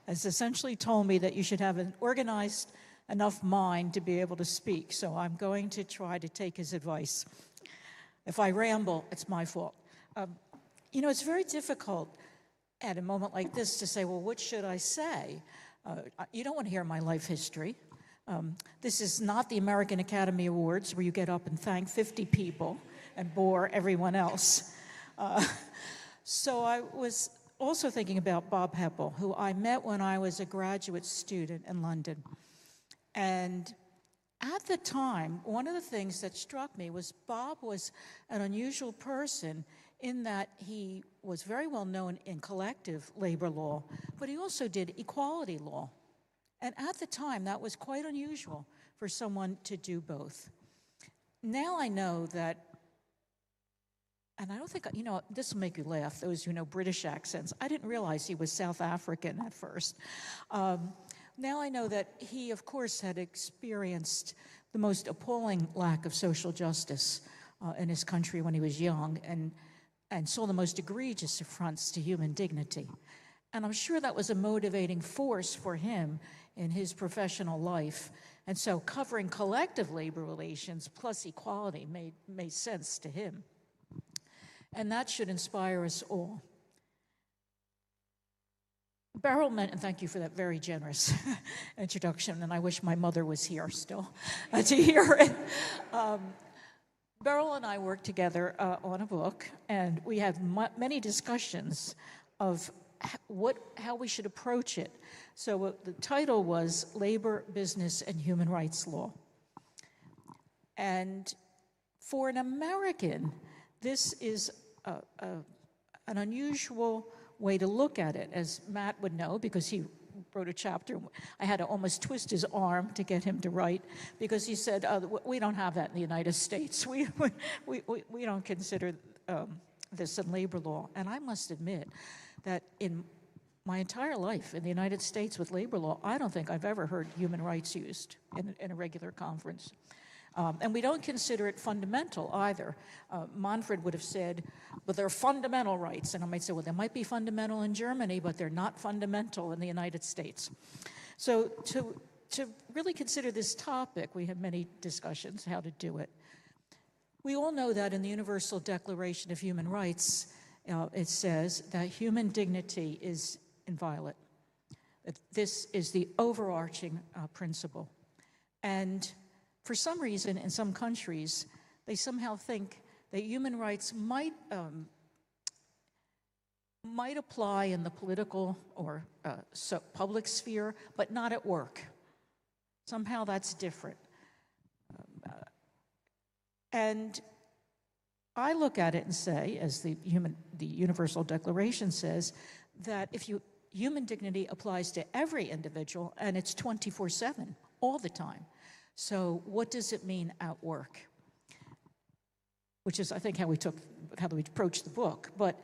has essentially told me that you should have an organized enough mind to be able to speak. So I'm going to try to take his advice. If I ramble, it's my fault. It's very difficult at a moment like this to say, well, what should I say? You don't want to hear my life history. This is not the American Academy Awards where you get up and thank 50 people and bore everyone else. So I was also thinking about Bob Heppel, who I met when I was a graduate student in London. And at the time, one of the things that struck me was Bob was an unusual person in that he was very well known in collective labor law, but he also did equality law. And at the time, that was quite unusual for someone to do both. Now I know that, and I don't think, this will make you laugh, those who know British accents. I didn't realize he was South African at first. Now I know that he, of course, had experienced the most appalling lack of social justice in his country when he was young and saw the most egregious affronts to human dignity. And I'm sure that was a motivating force for him in his professional life. And so covering collective labor relations plus equality made sense to him. And that should inspire us all. Beryl meant, and thank you for that very generous introduction, and I wish my mother was here still to hear it. Beryl and I worked together on a book, and we had many discussions of how we should approach it. So the title was Labor, Business, and Human Rights Law. And for an American, this is an unusual way to look at it, as Matt would know, because he wrote a chapter. I had to almost twist his arm to get him to write, because he said, we don't have that in the United States. We don't consider this in labor law. And I must admit that in my entire life in the United States with labor law, I don't think I've ever heard human rights used in a regular conference. And we don't consider it fundamental either. Manfred would have said, but they're fundamental rights. And I might say, well, they might be fundamental in Germany, but they're not fundamental in the United States. So to really consider this topic, we have many discussions how to do it. We all know that in the Universal Declaration of Human Rights, it says that human dignity is inviolate. That this is the overarching principle. And for some reason, in some countries, they somehow think that human rights might apply in the political or public sphere, but not at work. Somehow that's different. And I look at it and say, as the Universal Declaration says, that human dignity applies to every individual, and it's 24/7, all the time. So what does it mean at work? Which is, I think, how we approached the book. But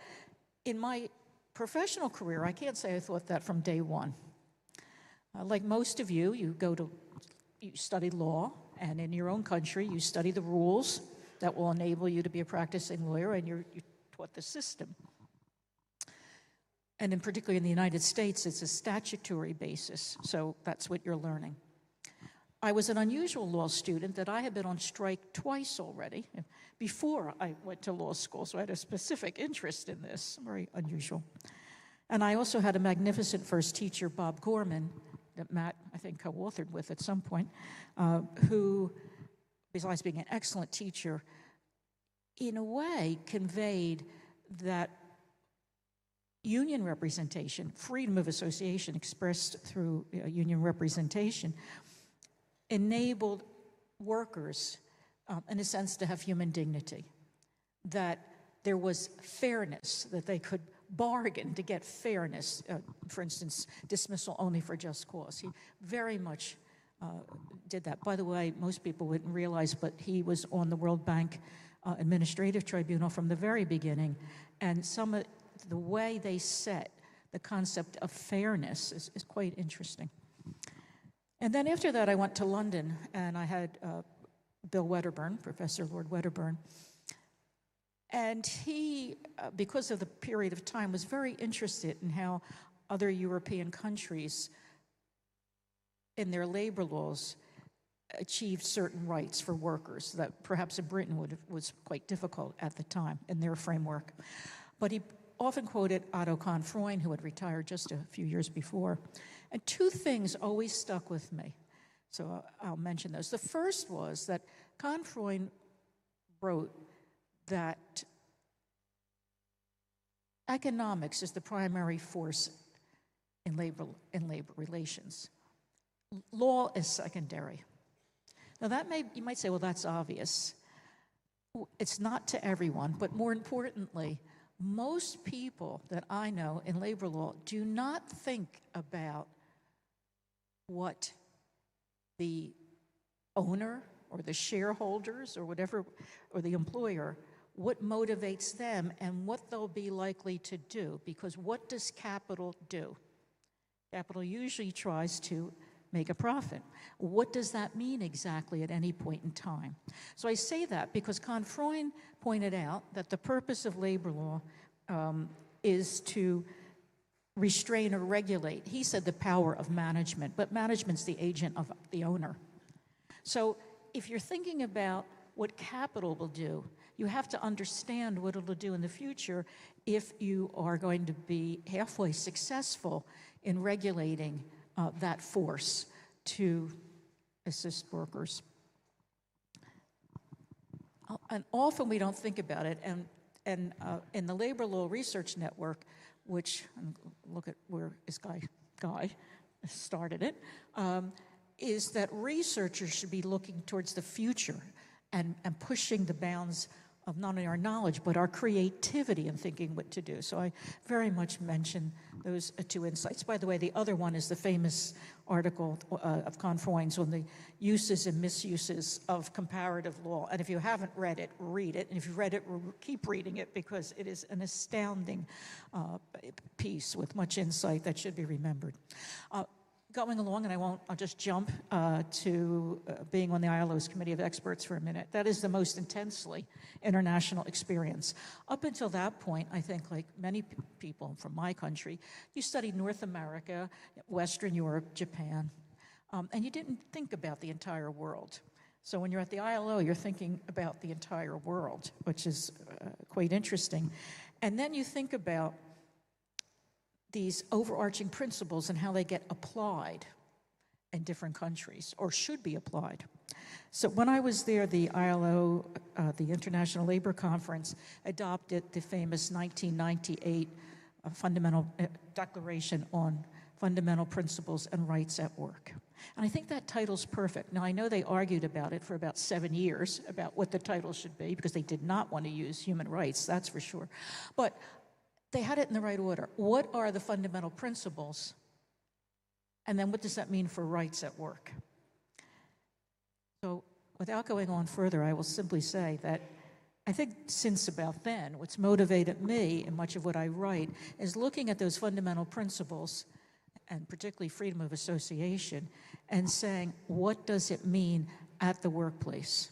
in my professional career, I can't say I thought that from day one. Like most of you, you study law, and in your own country, you study the rules that will enable you to be a practicing lawyer, and you're taught the system. And in particularly in the United States, it's a statutory basis, so that's what you're learning. I was an unusual law student that I had been on strike twice already before I went to law school, so I had a specific interest in this, very unusual. And I also had a magnificent first teacher, Bob Gorman, that Matt, I think, co-authored with at some point, who, besides being an excellent teacher, in a way conveyed that union representation, freedom of association expressed through union representation, enabled workers, in a sense, to have human dignity, that there was fairness, that they could bargain to get fairness, for instance, dismissal only for just cause. He very much did that. By the way, most people wouldn't realize, but he was on the World Bank Administrative Tribunal from the very beginning, and some of the way they set the concept of fairness is quite interesting. And then after that, I went to London, and I had Bill Wedderburn, Professor Lord Wedderburn. And he, because of the period of time, was very interested in how other European countries in their labor laws achieved certain rights for workers that perhaps in Britain was quite difficult at the time in their framework. But he often quoted Otto von Freund, who had retired just a few years before. And two things always stuck with me, so I'll mention those. The first was that von Freund wrote that economics is the primary force in labor relations. Law is secondary. Now you might say, well, that's obvious. It's not to everyone, but more importantly, most people that I know in labor law do not think about what the owner or the shareholders or whatever, or the employer, what motivates them and what they'll be likely to do. Because what does capital do? Capital usually tries to make a profit. What does that mean exactly at any point in time? So I say that because von Freund pointed out that the purpose of labor law is to restrain or regulate. He said the power of management, but management's the agent of the owner. So if you're thinking about what capital will do, you have to understand what it'll do in the future if you are going to be halfway successful in regulating that force to assist workers. And often we don't think about it, and in the Labor Law Research Network, which, look at where this guy started it, is that researchers should be looking towards the future and pushing the bounds of not only our knowledge, but our creativity in thinking what to do. So I very much mention those two insights. By the way, the other one is the famous article of von Freund's on the uses and misuses of comparative law. And if you haven't read it, read it. And if you've read it, keep reading it, because it is an astounding piece with much insight that should be remembered. Going along, and I'll just jump to being on the ILO's Committee of Experts for a minute. That is the most intensely international experience. Up until that point, I think, like many people from my country, you studied North America, Western Europe, Japan, and you didn't think about the entire world. So when you're at the ILO, you're thinking about the entire world, which is quite interesting. And then you think about these overarching principles and how they get applied in different countries, or should be applied. So when I was there, the ILO, the International Labor Conference, adopted the famous 1998 Fundamental Declaration on Fundamental Principles and Rights at Work. And I think that title's perfect. Now, I know they argued about it for about 7 years, about what the title should be, because they did not want to use human rights, that's for sure. But they had it in the right order. What are the fundamental principles? And then what does that mean for rights at work? So without going on further, I will simply say that I think since about then, what's motivated me in much of what I write is looking at those fundamental principles, and particularly freedom of association, and saying, what does it mean at the workplace?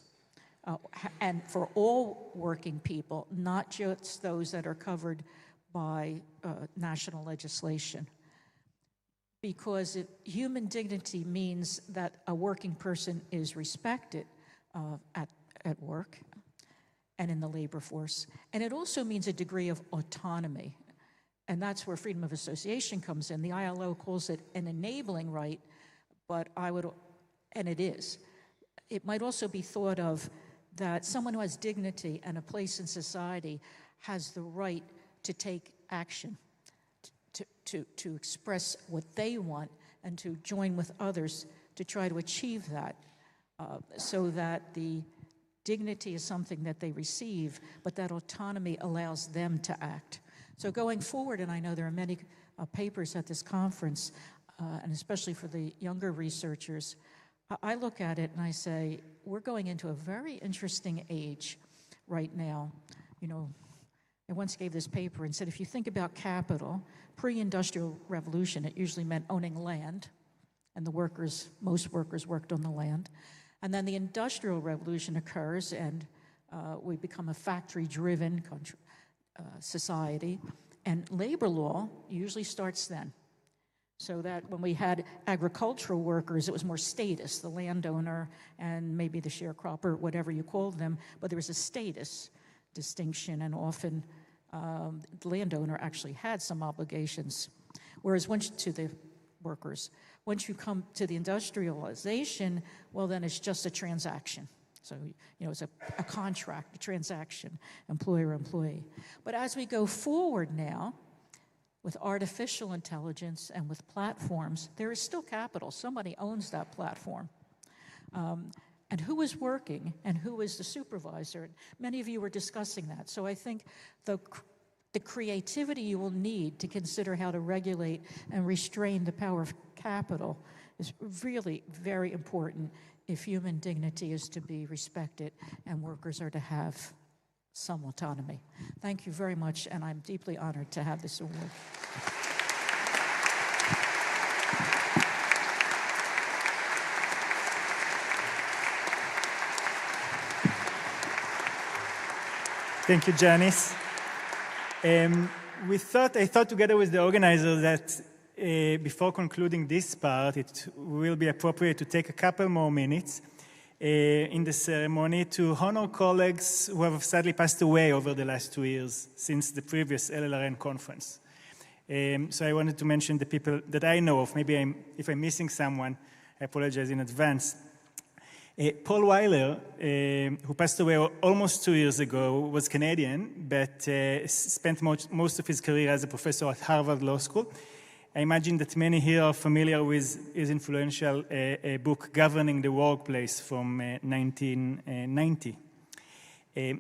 And for all working people, not just those that are covered by national legislation. Because human dignity means that a working person is respected at work and in the labor force. And it also means a degree of autonomy. And that's where freedom of association comes in. The ILO calls it an enabling right, but and it is. It might also be thought of that someone who has dignity and a place in society has the right to take action, to express what they want, and to join with others to try to achieve that, so that the dignity is something that they receive, but that autonomy allows them to act. So going forward, and I know there are many papers at this conference, and especially for the younger researchers, I look at it and I say, we're going into a very interesting age right now. You know, I once gave this paper and said, if you think about capital, pre-industrial revolution, it usually meant owning land and the workers, most workers worked on the land. And then the Industrial Revolution occurs, and we become a factory-driven society, and labor law usually starts then. So that when we had agricultural workers, it was more status, the landowner and maybe the sharecropper, whatever you called them, but there was a status distinction, and often the landowner actually had some obligations. Whereas once to the workers, once you come to the industrialization, well, then it's just a transaction. So, you know, it's a contract, a transaction, employer-employee. But as we go forward now, with artificial intelligence and with platforms, there is still capital. Somebody owns that platform. And who is working and who is the supervisor? Many of you were discussing that. So I think the creativity you will need to consider how to regulate and restrain the power of capital is really very important if human dignity is to be respected and workers are to have some autonomy. Thank you very much, and I'm deeply honored to have this award. Thank you, Janice. I thought together with the organizers that before concluding this part, it will be appropriate to take a couple more minutes in the ceremony to honor colleagues who have sadly passed away over the last 2 years since the previous LLRN conference. So I wanted to mention the people that I know of. Maybe if I'm missing someone, I apologize in advance. Paul Weiler, who passed away almost 2 years ago, was Canadian, but spent most of his career as a professor at Harvard Law School. I imagine that many here are familiar with his influential book, Governing the Workplace, from 1990.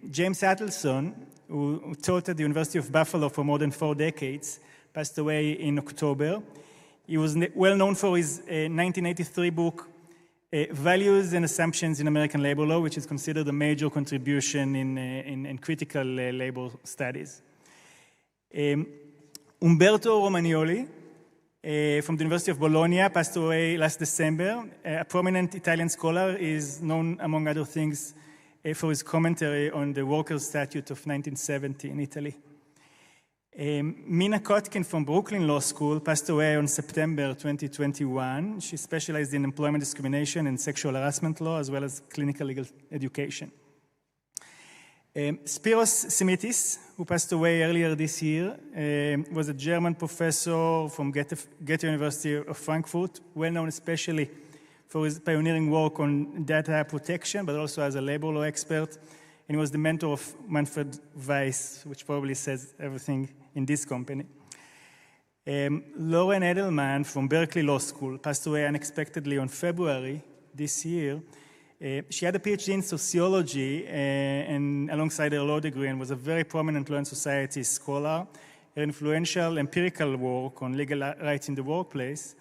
James Adelson, who taught at the University of Buffalo for more than 4 decades, passed away in October. He was well known for his 1983 book, Values and Assumptions in American Labor Law, which is considered a major contribution in critical labor studies. Umberto Romagnoli, from the University of Bologna, passed away last December. A prominent Italian scholar, is known, among other things, for his commentary on the Workers' Statute of 1970 in Italy. Mina Kotkin from Brooklyn Law School passed away on September 2021. She specialized in employment discrimination and sexual harassment law, as well as clinical legal education. Spiros Simitis, who passed away earlier this year, was a German professor from Goethe University of Frankfurt, well known especially for his pioneering work on data protection, but also as a labor law expert. And he was the mentor of Manfred Weiss, which probably says everything in this company. Lauren Edelman from Berkeley Law School passed away unexpectedly on February this year. She had a PhD in sociology and alongside her law degree, and was a very prominent Law and Society scholar. Her influential empirical work on legal rights in the workplace,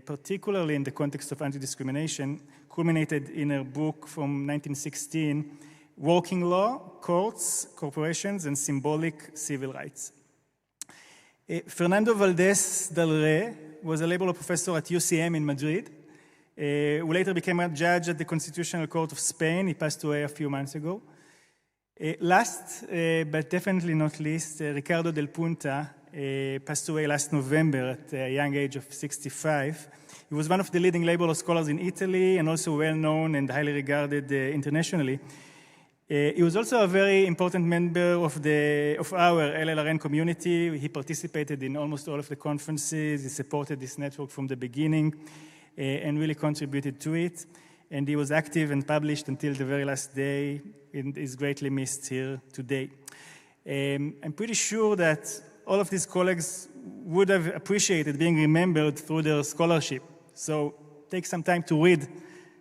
particularly in the context of anti-discrimination, culminated in her book from 1916, Working Law, Courts, Corporations, and Symbolic Civil Rights. Fernando Valdés del Rey was a labor law professor at UCM in Madrid, who later became a judge at the Constitutional Court of Spain. He passed away a few months ago. Last, but definitely not least, Ricardo del Punta passed away last November at a young age of 65. He was one of the leading labor law scholars in Italy and also well known and highly regarded internationally. He was also a very important member of our LLRN community. He participated in almost all of the conferences. He supported this network from the beginning and really contributed to it. And he was active and published until the very last day, and is greatly missed here today. I'm pretty sure that all of these colleagues would have appreciated being remembered through their scholarship. So take some time to read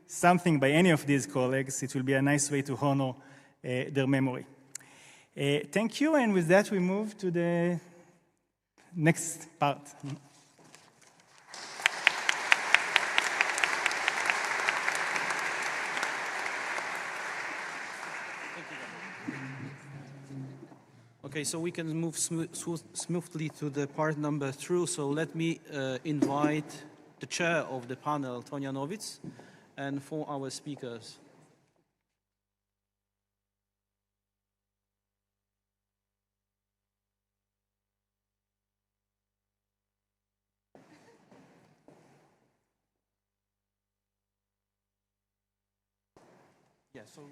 something by any of these colleagues. It will be a nice way to honor their memory. Thank you, and with that we move to the next part. Okay, so we can move smoothly to the part number 2. So let me invite the chair of the panel, Tonia Nowitz, and for our speakers. Yeah, so,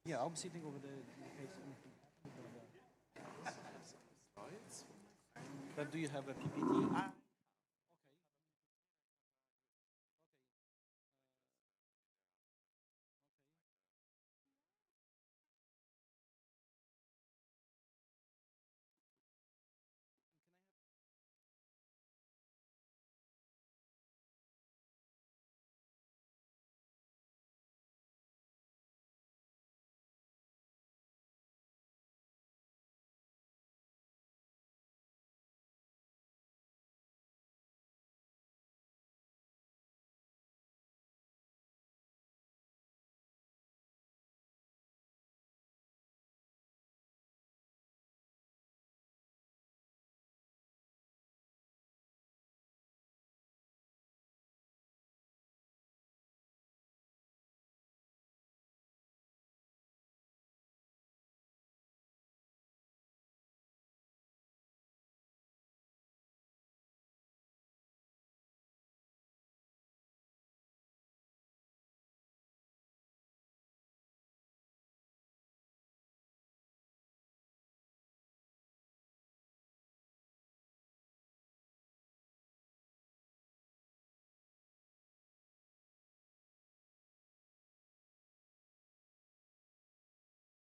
yeah, I'll be sitting over there in case anything happens. But do you have a PPT?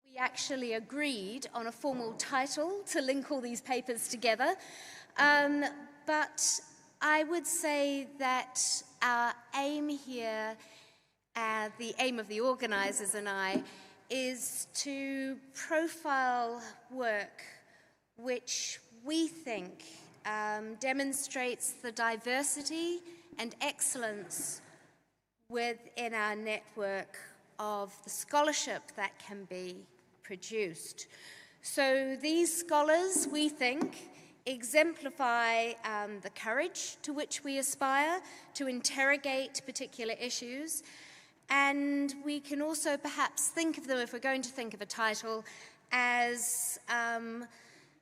We actually agreed on a formal title to link all these papers together, but I would say that our aim here, the aim of the organizers and I, is to profile work which we think demonstrates the diversity and excellence within our network of the scholarship that can be produced. So these scholars, we think, exemplify the courage to which we aspire to interrogate particular issues, and we can also perhaps think of them, if we're going to think of a title, as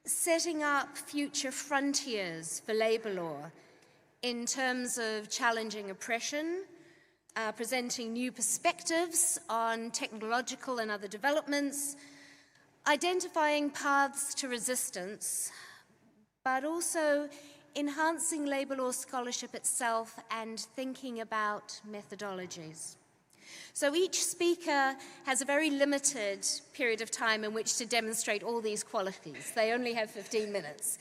setting up future frontiers for labor law in terms of challenging oppression, presenting new perspectives on technological and other developments, identifying paths to resistance, but also enhancing labor law scholarship itself and thinking about methodologies. So each speaker has a very limited period of time in which to demonstrate all these qualities. They only have 15 minutes.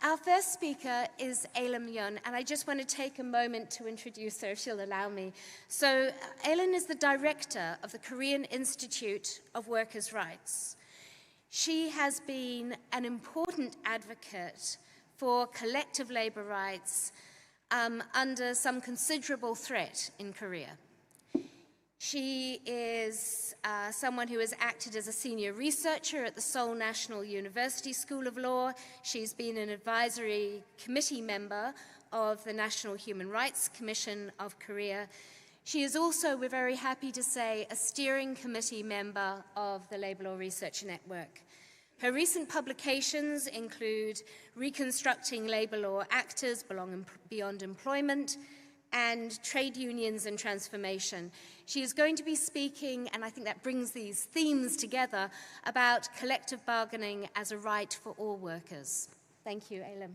Our first speaker is Ailem Yun, and I just want to take a moment to introduce her, if she'll allow me. So Ailem is the director of the Korean Institute of Workers' Rights. She has been an important advocate for collective labor rights under some considerable threat in Korea. She is someone who has acted as a senior researcher at the Seoul National University School of Law. She's been an advisory committee member of the National Human Rights Commission of Korea. She is also, we're very happy to say, a steering committee member of the Labor Law Research Network. Her recent publications include Reconstructing Labor Law Actors Beyond Employment and Trade Unions and Transformation. She is going to be speaking, and I think that brings these themes together, about collective bargaining as a right for all workers. Thank you, Ailem.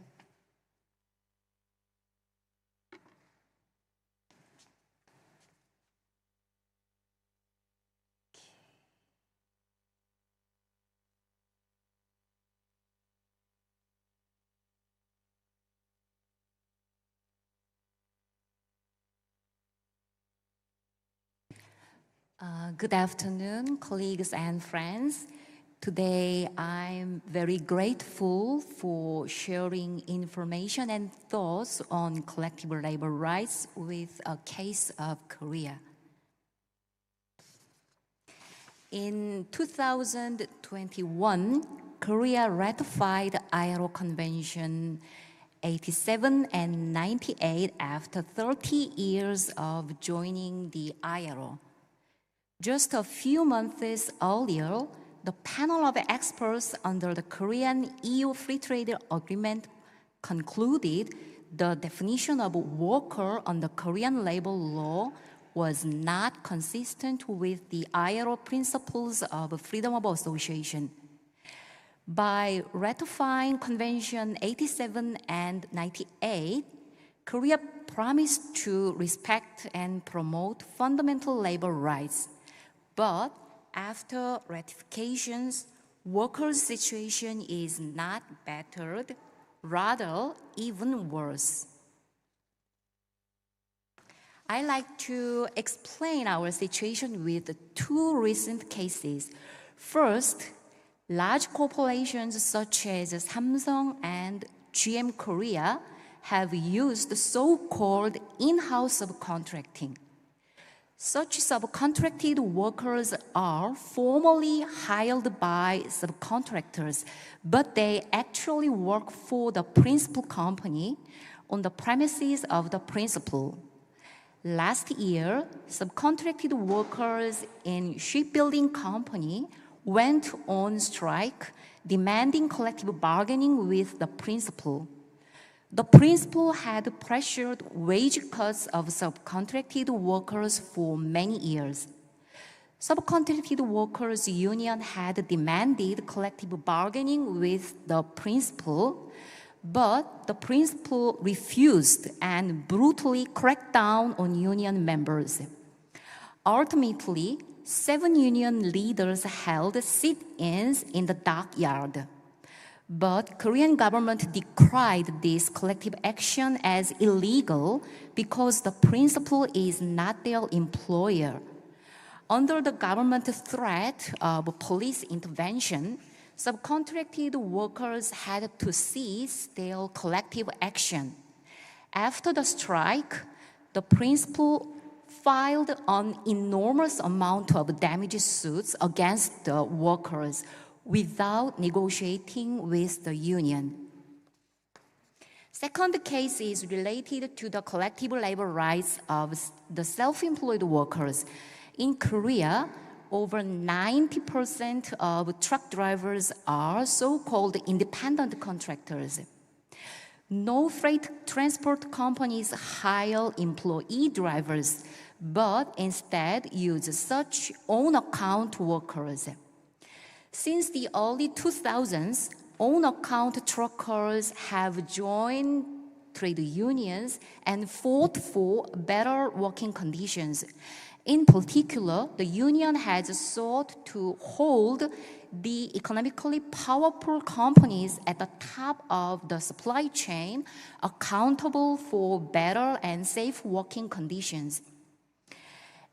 Good afternoon, colleagues and friends. Today, I'm very grateful for sharing information and thoughts on collective labor rights with a case of Korea. In 2021, Korea ratified ILO Convention 87 and 98 after 30 years of joining the ILO. Just a few months earlier, the panel of experts under the Korean-EU Free Trade Agreement concluded the definition of worker under Korean labor law was not consistent with the ILO principles of freedom of association. By ratifying Convention 87 and 98, Korea promised to respect and promote fundamental labor rights. But after ratifications, workers' situation is not bettered, rather even worse. I like to explain our situation with two recent cases. First, large corporations such as Samsung and GM Korea have used so-called in-house subcontracting. Such subcontracted workers are formally hired by subcontractors, but they actually work for the principal company on the premises of the principal. Last year, subcontracted workers in shipbuilding company went on strike, demanding collective bargaining with the principal. The principal had pressured wage cuts of subcontracted workers for many years. Subcontracted workers' union had demanded collective bargaining with the principal, but the principal refused and brutally cracked down on union members. Ultimately, 7 union leaders held sit-ins in the dockyard. But Korean government decried this collective action as illegal because the principal is not their employer. Under the government threat of police intervention, subcontracted workers had to cease their collective action. After the strike, the principal filed an enormous amount of damage suits against the workers without negotiating with the union. Second case is related to the collective labor rights of the self-employed workers. In Korea, over 90% of truck drivers are so-called independent contractors. No freight transport companies hire employee drivers, but instead use such own-account workers. Since the early 2000s, own-account truckers have joined trade unions and fought for better working conditions. In particular, the union has sought to hold the economically powerful companies at the top of the supply chain accountable for better and safe working conditions.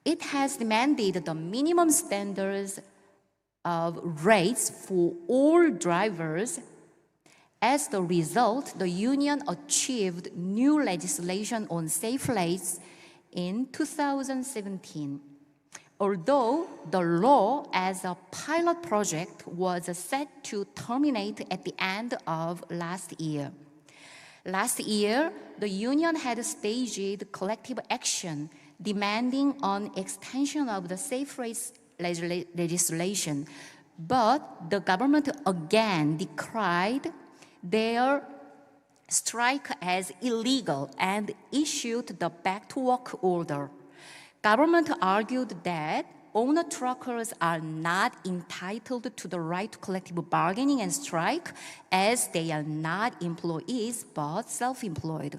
It has demanded the minimum standards of rates for all drivers. As the result, the union achieved new legislation on safe rates in 2017. Although the law as a pilot project was set to terminate at the end of last year. Last year, the union had staged collective action demanding an extension of the safe rates legislation, but the government again decried their strike as illegal and issued the back-to-work order. Government argued that owner truckers are not entitled to the right to collective bargaining and strike as they are not employees but self-employed.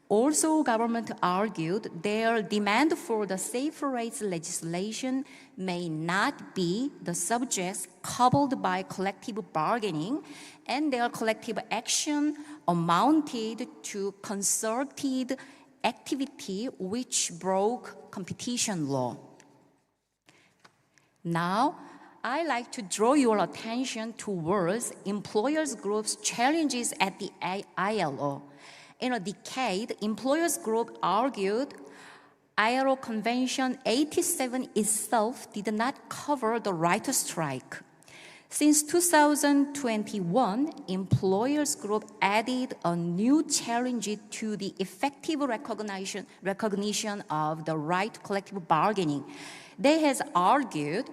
Also, government argued their demand for the safe rates legislation may not be the subjects covered by collective bargaining, and their collective action amounted to concerted activity which broke competition law. Now, I like to draw your attention towards employers groups' challenges at the ILO. In a decade, employers group argued ILO Convention 87 itself did not cover the right to strike. Since 2021, employers group added a new challenge to the effective recognition of the right to collective bargaining. They has argued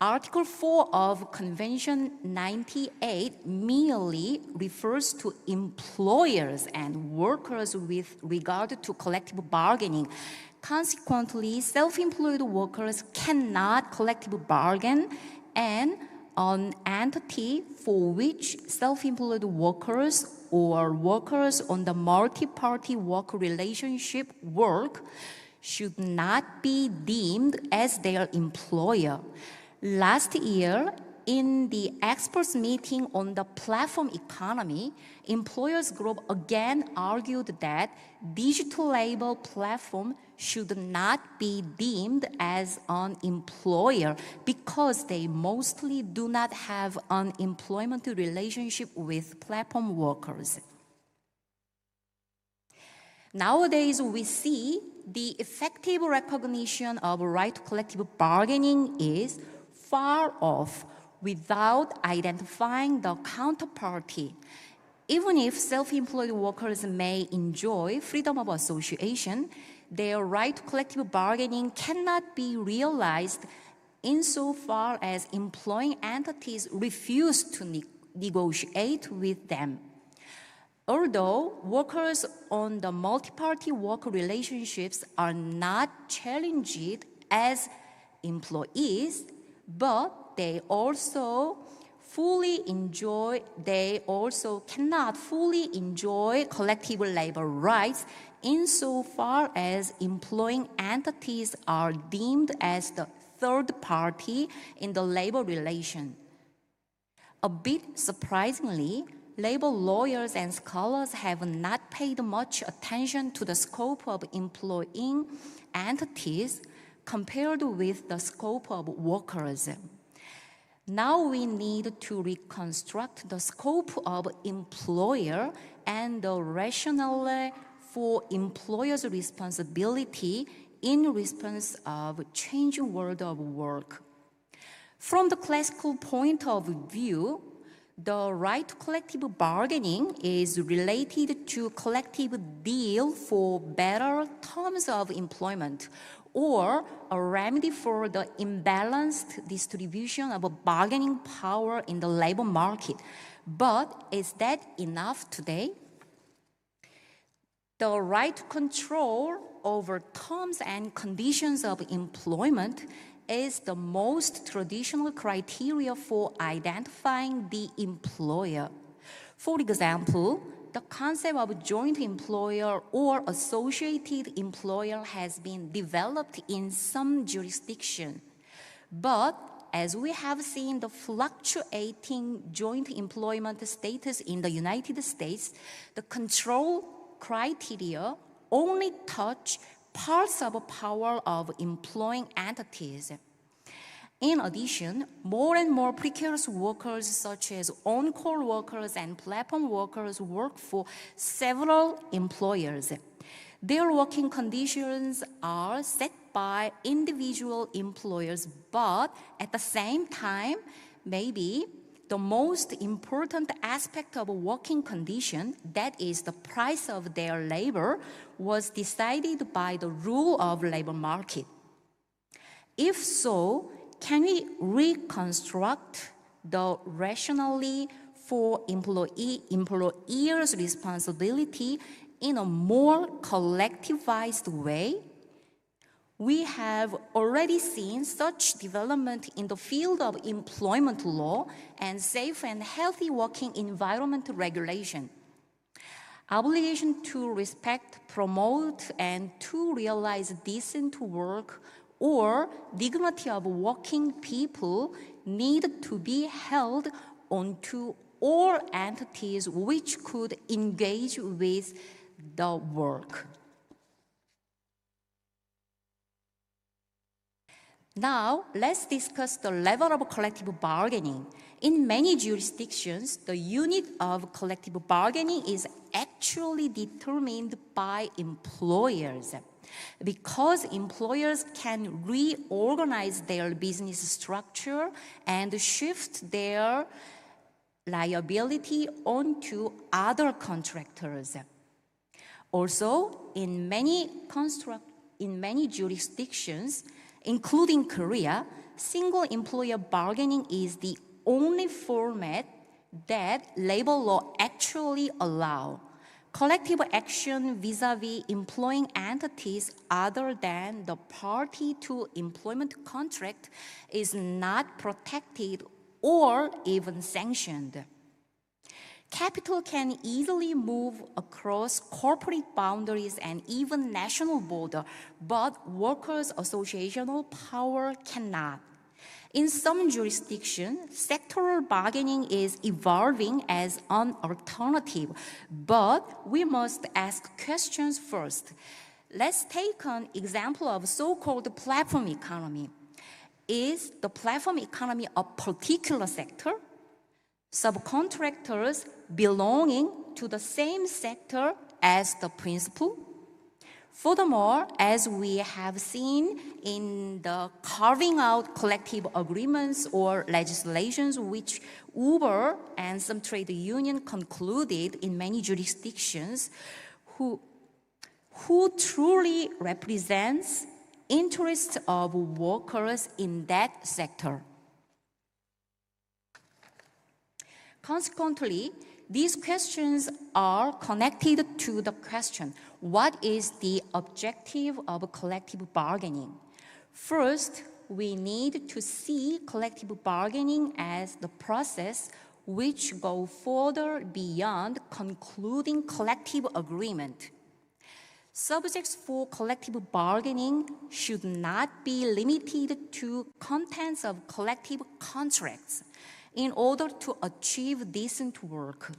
Article 4 of Convention 98 merely refers to employers and workers with regard to collective bargaining. Consequently, self-employed workers cannot collectively bargain, and an entity for which self-employed workers or workers on the multi-party work relationship work should not be deemed as their employer. Last year, in the experts meeting on the platform economy, employers group again argued that digital labor platform should not be deemed as an employer because they mostly do not have an employment relationship with platform workers. Nowadays, we see the effective recognition of right to collective bargaining is far off without identifying the counterparty. Even if self-employed workers may enjoy freedom of association, their right to collective bargaining cannot be realized insofar as employing entities refuse to negotiate with them. Although workers on the multi-party work relationships are not challenged as employees, but they also cannot fully enjoy collective labor rights insofar as employing entities are deemed as the third party in the labor relation. A bit surprisingly, labor lawyers and scholars have not paid much attention to the scope of employing entities compared with the scope of workers. Now we need to reconstruct the scope of employer and the rationale for employers' responsibility in response of changing world of work. From the classical point of view, the right to collective bargaining is related to collective deal for better terms of employment, or a remedy for the imbalanced distribution of bargaining power in the labor market. But is that enough today? The right to control over terms and conditions of employment is the most traditional criteria for identifying the employer. For example, the concept of joint employer or associated employer has been developed in some jurisdictions. But as we have seen the fluctuating joint employment status in the United States, the control criteria only touch parts of power of employing entities. In addition, more and more precarious workers such as on-call workers and platform workers work for several employers. Their working conditions are set by individual employers, but at the same time, maybe the most important aspect of a working condition, that is the price of their labor, was decided by the rule of labor market. If so, can we reconstruct the rationale for employers' responsibility in a more collectivized way? We have already seen such development in the field of employment law and safe and healthy working environment regulation. Obligation to respect, promote, and to realize decent work or dignity of working people need to be held onto all entities which could engage with the work. Now, let's discuss the level of collective bargaining. In many jurisdictions, the unit of collective bargaining is actually determined by employers. because employers can reorganize their business structure and shift their liability onto other contractors. Also, in many jurisdictions, including Korea, single employer bargaining is the only format that labor law actually allows. Collective action vis-a-vis employing entities other than the party to employment contract is not protected or even sanctioned. Capital can easily move across corporate boundaries and even national border, but workers' associational power cannot. In some jurisdictions, sectoral bargaining is evolving as an alternative, but we must ask questions first. Let's take an example of so-called platform economy. Is the platform economy a particular sector? Subcontractors belonging to the same sector as the principal? Furthermore, as we have seen in the carving out collective agreements or legislations which Uber and some trade union concluded in many jurisdictions, who truly represents interests of workers in that sector? Consequently, these questions are connected to the question, what is the objective of collective bargaining? First, we need to see collective bargaining as the process which goes further beyond concluding collective agreement. Subjects for collective bargaining should not be limited to contents of collective contracts. In order to achieve decent work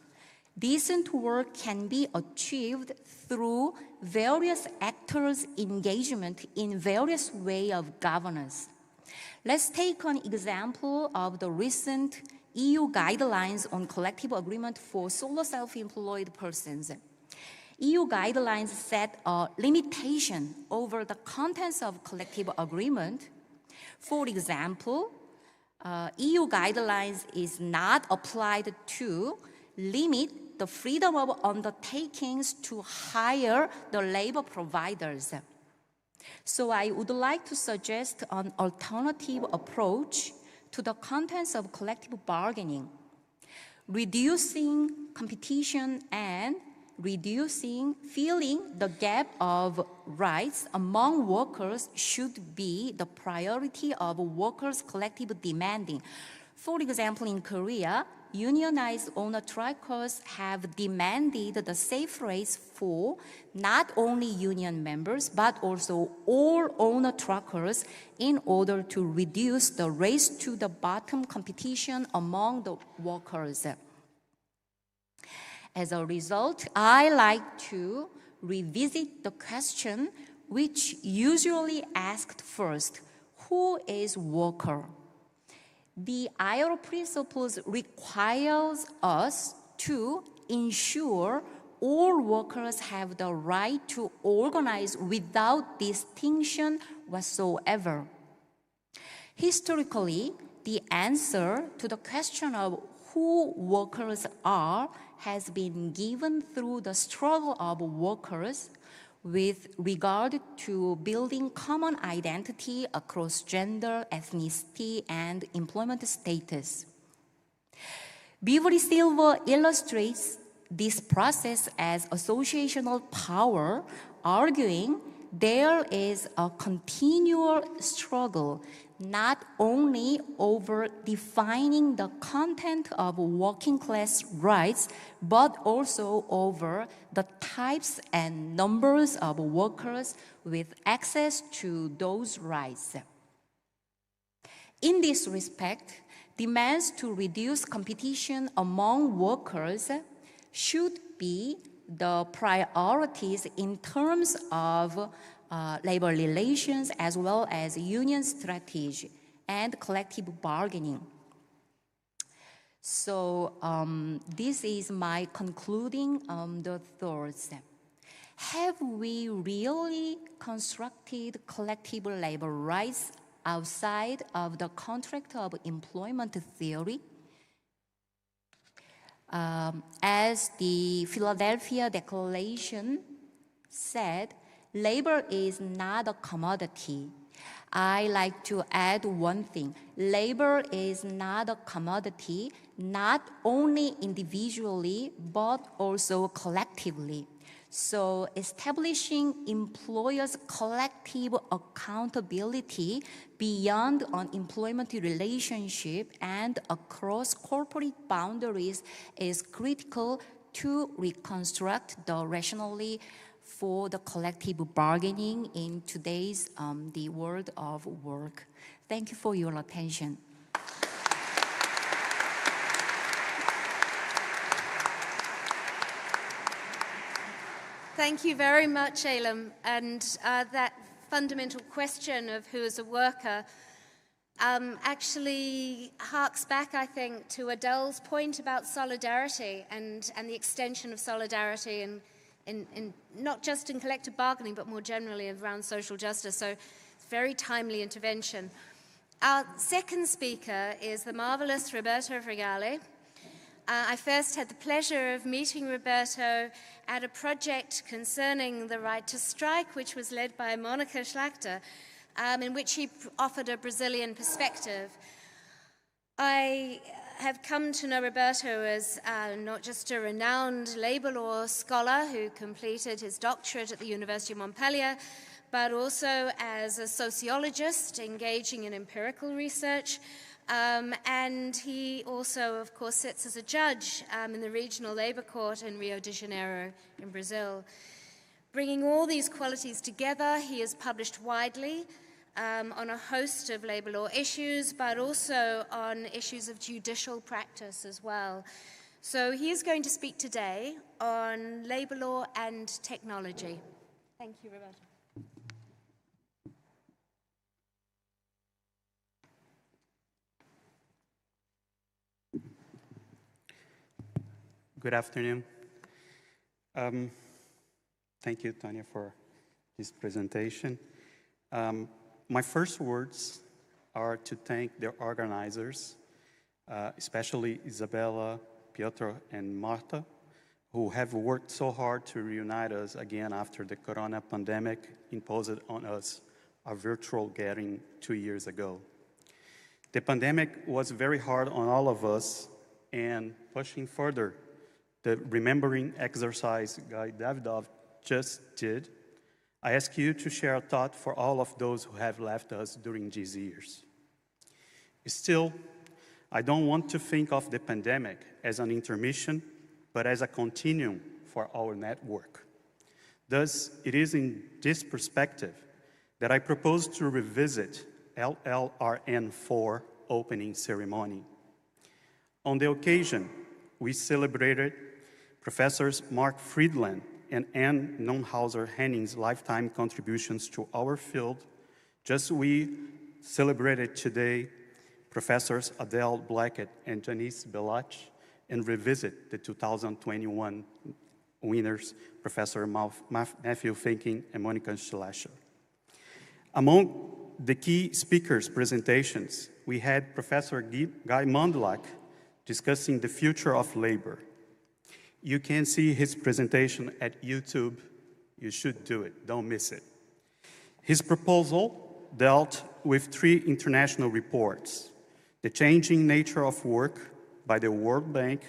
can be achieved through various actors' engagement in various ways of governance. Let's take an example of the recent EU guidelines on collective agreement for solo self-employed persons. EU guidelines set a limitation over the contents of collective agreement. For example, EU guidelines is not applied to limit the freedom of undertakings to hire the labor providers. So I would like to suggest an alternative approach to the contents of collective bargaining. Reducing competition and filling the gap of rights among workers should be the priority of workers' collective demanding. For example, in Korea, unionized owner truckers have demanded the safe rates for not only union members, but also all owner truckers in order to reduce the race to the bottom competition among the workers. As a result, I like to revisit the question which usually asked first, who is worker? The ILO principles requires us to ensure all workers have the right to organize without distinction whatsoever. Historically, the answer to the question of who workers are has been given through the struggle of workers with regard to building common identity across gender, ethnicity, and employment status. Beverly Silver illustrates this process as associational power, arguing there is a continual struggle not only over defining the content of working class rights, but also over the types and numbers of workers with access to those rights. In this respect, demands to reduce competition among workers should be the priorities in terms of labor relations as well as union strategy and collective bargaining. So this is my concluding the thoughts. have we really constructed collective labor rights outside of the contract of employment theory? As the Philadelphia Declaration said, labor is not a commodity. I like to add one thing. Labor is not a commodity, not only individually, but also collectively. So establishing employers' collective accountability beyond an employment relationship and across corporate boundaries is critical to reconstruct the rationale for the collective bargaining in today's the world of work. Thank you for your attention. Thank you very much, Elam. And that fundamental question of who is a worker actually harks back, I think, to Adele's point about solidarity and the extension of solidarity in not just in collective bargaining, but more generally around social justice. So it's very timely intervention. Our second speaker is the marvelous Roberto Frigale. I first had the pleasure of meeting Roberto at a project concerning the right to strike, which was led by Monica Schlachter, in which he offered a Brazilian perspective. I have come to know Roberto as not just a renowned labor law scholar who completed his doctorate at the University of Montpellier, but also as a sociologist engaging in empirical research. And he also, of course, sits as a judge in the Regional Labor Court in Rio de Janeiro in Brazil. Bringing all these qualities together, he has published widely on a host of labor law issues, but also on issues of judicial practice as well. So he is going to speak today on labor law and technology. Thank you, Roberto. Good afternoon. Thank you, Tanya, for this presentation. My first words are to thank the organizers, especially Isabella, Piotr, and Marta, who have worked so hard to reunite us again after the corona pandemic imposed on us a virtual gathering 2 years ago. The pandemic was very hard on all of us, and pushing further, the remembering exercise Guy Davidov just did, I ask you to share a thought for all of those who have left us during these years. Still, I don't want to think of the pandemic as an intermission, but as a continuum for our network. Thus, it is in this perspective that I propose to revisit LLRN 4 opening ceremony. On the occasion, we celebrated Professors Mark Friedland and Anne Nonhauser-Henning's lifetime contributions to our field, just we celebrated today Professors Adele Blackett and Janice Belach, and revisit the 2021 winners, Professor Matthew Finking and Monica Schlachter. Among the key speakers' presentations, we had Professor Guy Mondlach discussing the future of labor. You can see his presentation at YouTube. You should do it, don't miss it. His proposal dealt with 3 international reports: The Changing Nature of Work by the World Bank,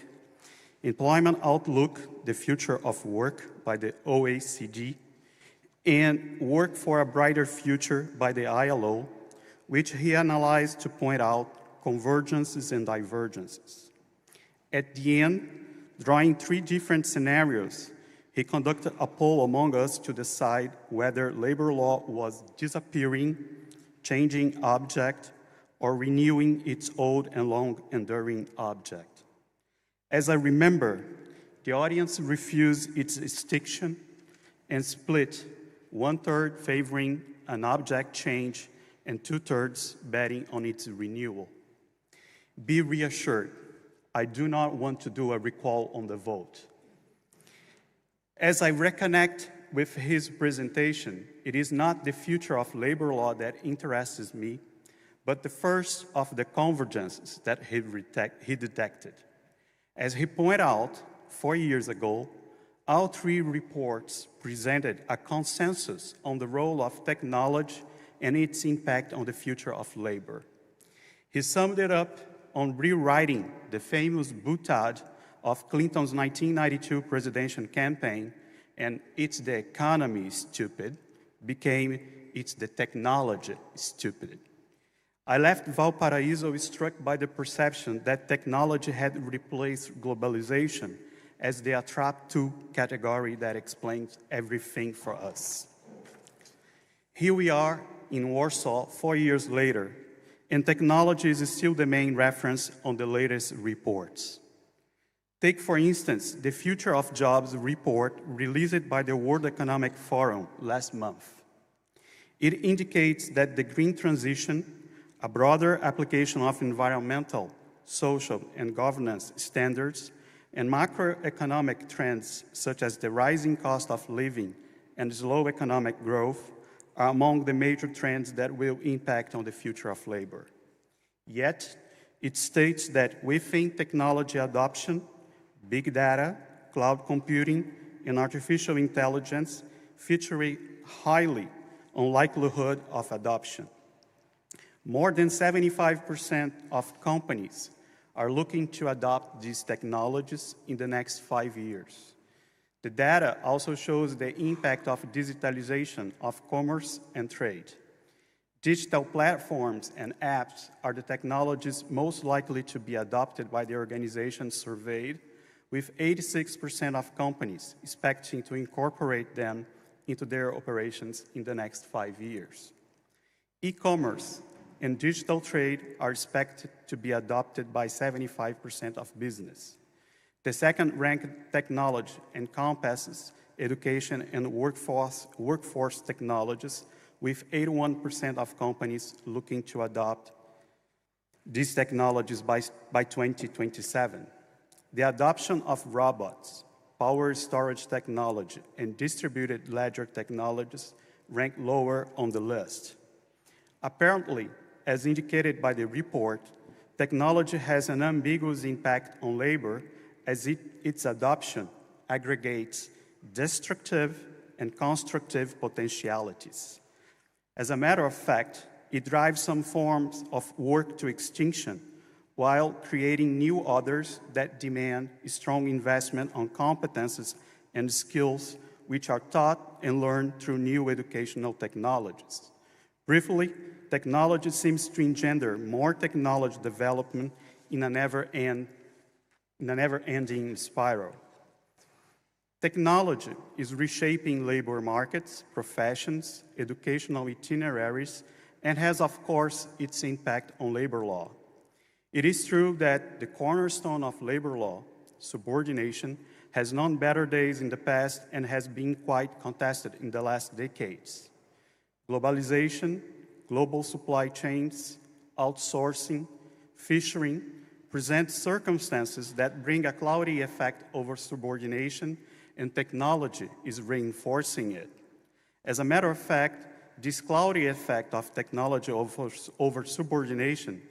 Employment Outlook, The Future of Work by the OECD, and Work for a Brighter Future by the ILO, which he analyzed to point out convergences and divergences. At the end, drawing 3 different scenarios, he conducted a poll among us to decide whether labor law was disappearing, changing object, or renewing its old and long-enduring object. As I remember, the audience refused its extinction and split, 1/3 favoring an object change and 2/3 betting on its renewal. Be reassured, I do not want to do a recall on the vote. As I reconnect with his presentation, it is not the future of labor law that interests me, but the first of the convergences that he detected. As he pointed out 4 years ago, all three reports presented a consensus on the role of technology and its impact on the future of labor. He summed it up on rewriting the famous boutade of Clinton's 1992 presidential campaign, and "It's the economy, stupid," became "It's the technology, stupid." I left Valparaiso struck by the perception that technology had replaced globalization as the attract-to category that explains everything for us. Here we are in Warsaw 4 years later, and technology is still the main reference on the latest reports. Take, for instance, the Future of Jobs report released by the World Economic Forum last month. It indicates that the green transition, a broader application of environmental, social, and governance standards, and macroeconomic trends such as the rising cost of living and slow economic growth are among the major trends that will impact on the future of labor. Yet, it states that within technology adoption, big data, cloud computing, and artificial intelligence feature highly on likelihood of adoption. More than 75% of companies are looking to adopt these technologies in the next 5 years. The data also shows the impact of digitalization of commerce and trade. Digital platforms and apps are the technologies most likely to be adopted by the organizations surveyed, with 86% of companies expecting to incorporate them into their operations in the next 5 years. E-commerce and digital trade are expected to be adopted by 75% of business. The second-ranked technology encompasses education and workforce technologies, with 81% of companies looking to adopt these technologies by 2027. The adoption of robots, power storage technology, and distributed ledger technologies rank lower on the list. Apparently, as indicated by the report, technology has an ambiguous impact on labor as its adoption aggregates destructive and constructive potentialities. As a matter of fact, it drives some forms of work to extinction while creating new others that demand strong investment on competences and skills which are taught and learned through new educational technologies. Briefly, technology seems to engender more technology development in a never-ending spiral. Technology is reshaping labor markets, professions, educational itineraries, and has, of course, its impact on labor law. It is true that the cornerstone of labor law, subordination, has known better days in the past and has been quite contested in the last decades. Globalization, global supply chains, outsourcing, fishing present circumstances that bring a cloudy effect over subordination, and technology is reinforcing it. As a matter of fact, this cloudy effect of technology over subordination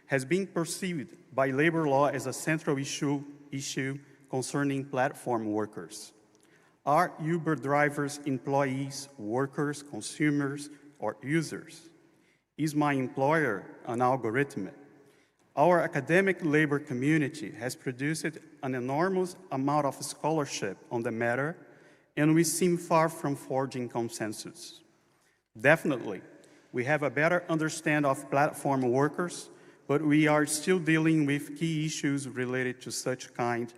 has been perceived by labor law as a central issue concerning platform workers. Are Uber drivers employees, workers, consumers, or users? Is my employer an algorithm? Our academic labor community has produced an enormous amount of scholarship on the matter, and we seem far from forging consensus. Definitely, we have a better understanding of platform workers, but we are still dealing with key issues related to such kind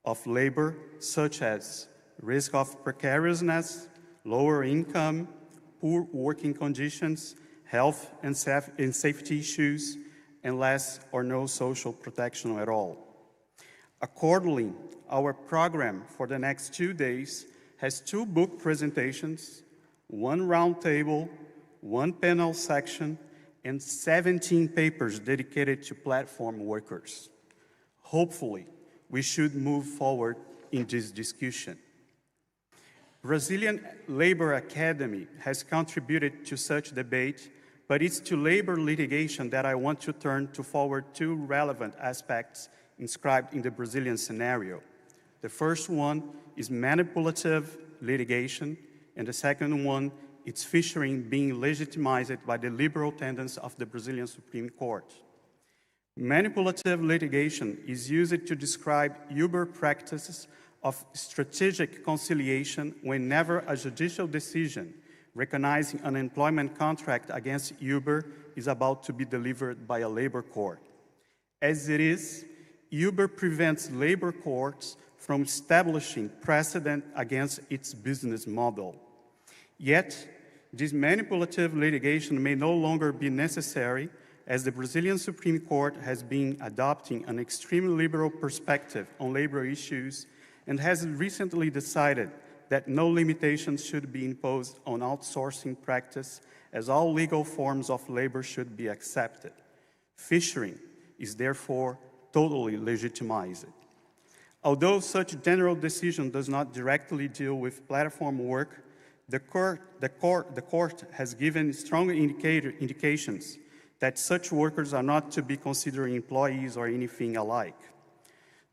of labor, such as risk of precariousness, lower income, poor working conditions, health and safety issues, and less or no social protection at all. Accordingly, our program for the next 2 days has 2 book presentations, 1 roundtable, 1 panel section, and 17 papers dedicated to platform workers. Hopefully, we should move forward in this discussion. Brazilian Labor Academy has contributed to such debate, but it's to labor litigation that I want to turn to forward two relevant aspects inscribed in the Brazilian scenario. The first one is manipulative litigation, and the second one is fishing being legitimized by the liberal tendency of the Brazilian Supreme Court. Manipulative litigation is used to describe Uber practices of strategic conciliation whenever a judicial decision recognizing an employment contract against Uber is about to be delivered by a labor court. As it is, Uber prevents labor courts from establishing precedent against its business model. Yet, this manipulative litigation may no longer be necessary, as the Brazilian Supreme Court has been adopting an extremely liberal perspective on labor issues and has recently decided that no limitations should be imposed on outsourcing practice, as all legal forms of labor should be accepted. Fishing is therefore totally legitimized. Although such general decision does not directly deal with platform work, the court has given strong indications that such workers are not to be considered employees or anything alike.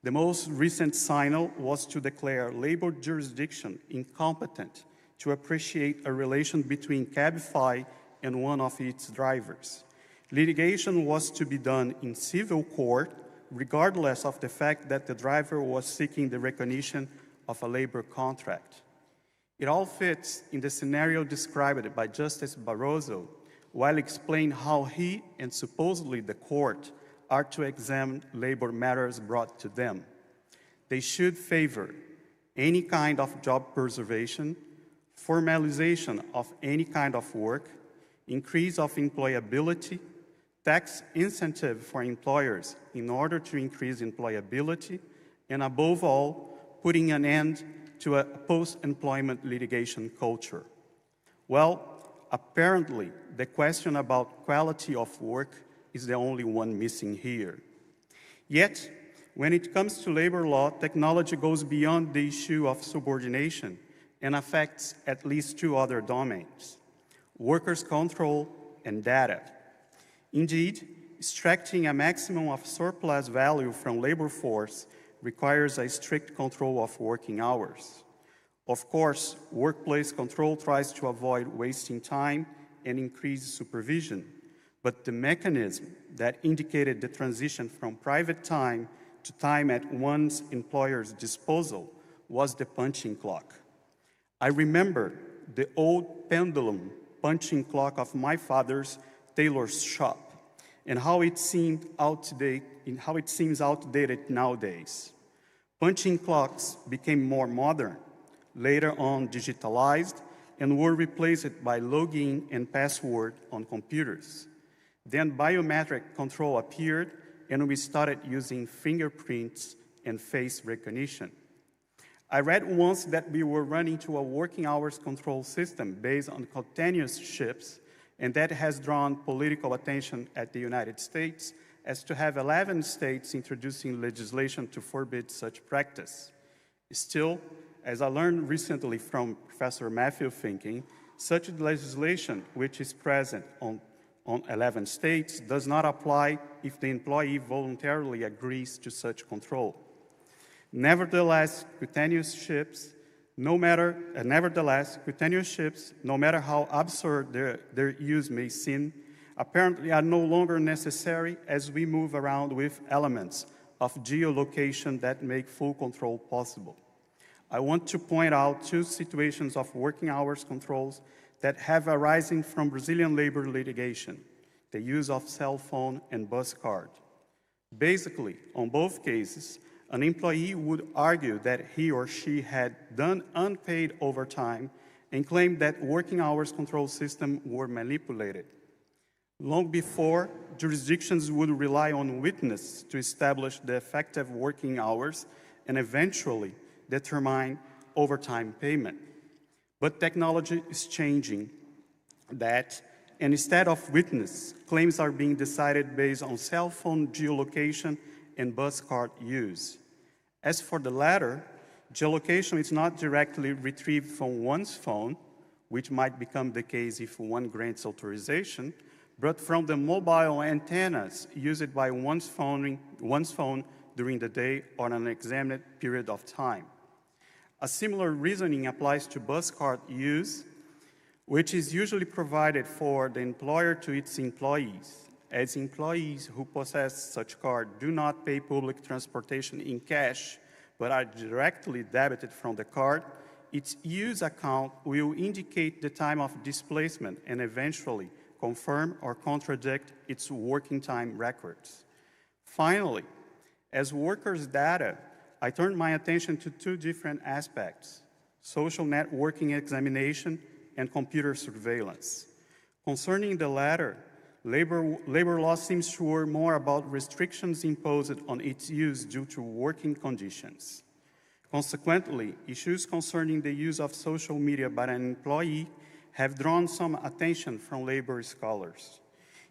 The most recent signal was to declare labor jurisdiction incompetent to appreciate a relation between Cabify and one of its drivers. Litigation was to be done in civil court, regardless of the fact that the driver was seeking the recognition of a labor contract. It all fits in the scenario described by Justice Barroso while explaining how he and supposedly the court are to examine labor matters brought to them. They should favor any kind of job preservation, formalization of any kind of work, increase of employability, tax incentive for employers in order to increase employability, and above all, putting an end to a post-employment litigation culture. Well, apparently, the question about quality of work is the only one missing here. Yet, when it comes to labor law, technology goes beyond the issue of subordination and affects at least two other domains: workers' control and data. Indeed, extracting a maximum of surplus value from labor force requires a strict control of working hours. Of course, workplace control tries to avoid wasting time and increase supervision, but the mechanism that indicated the transition from private time to time at one's employer's disposal was the punching clock. I remember the old pendulum punching clock of my father's tailor's shop and how it seems outdated nowadays. Punching clocks became more modern, later on digitalized, and were replaced by login and password on computers. Then biometric control appeared, and we started using fingerprints and face recognition. I read once that we were running to a working hours control system based on continuous shifts, and that has drawn political attention at the United States, as to have 11 states introducing legislation to forbid such practice. Still, as I learned recently from Professor Matthew Finking, such legislation, which is present on 11 states, does not apply if the employee voluntarily agrees to such control. Nevertheless, cutaneous ships, no matter how absurd their use may seem, apparently are no longer necessary as we move around with elements of geolocation that make full control possible. I want to point out two situations of working hours controls that have arisen from Brazilian labor litigation: the use of cell phone and bus card. Basically, on both cases, an employee would argue that he or she had done unpaid overtime and claim that working hours control systems were manipulated. Long before, jurisdictions would rely on witnesses to establish the effective working hours and eventually determine overtime payment. But technology is changing that, and instead of witness, claims are being decided based on cell phone geolocation and bus card use. As for the latter, geolocation is not directly retrieved from one's phone, which might become the case if one grants authorization, but from the mobile antennas used by one's phone during the day or an examined period of time. A similar reasoning applies to bus card use, which is usually provided for the employer to its employees, as employees who possess such card do not pay public transportation in cash, but are directly debited from the card. Its use account will indicate the time of displacement and eventually confirm or contradict its working time records. Finally, as workers' data, I turned my attention to two different aspects: social networking examination and computer surveillance. Concerning the latter, labor law seems to worry more about restrictions imposed on its use due to working conditions. Consequently, issues concerning the use of social media by an employee have drawn some attention from labor scholars.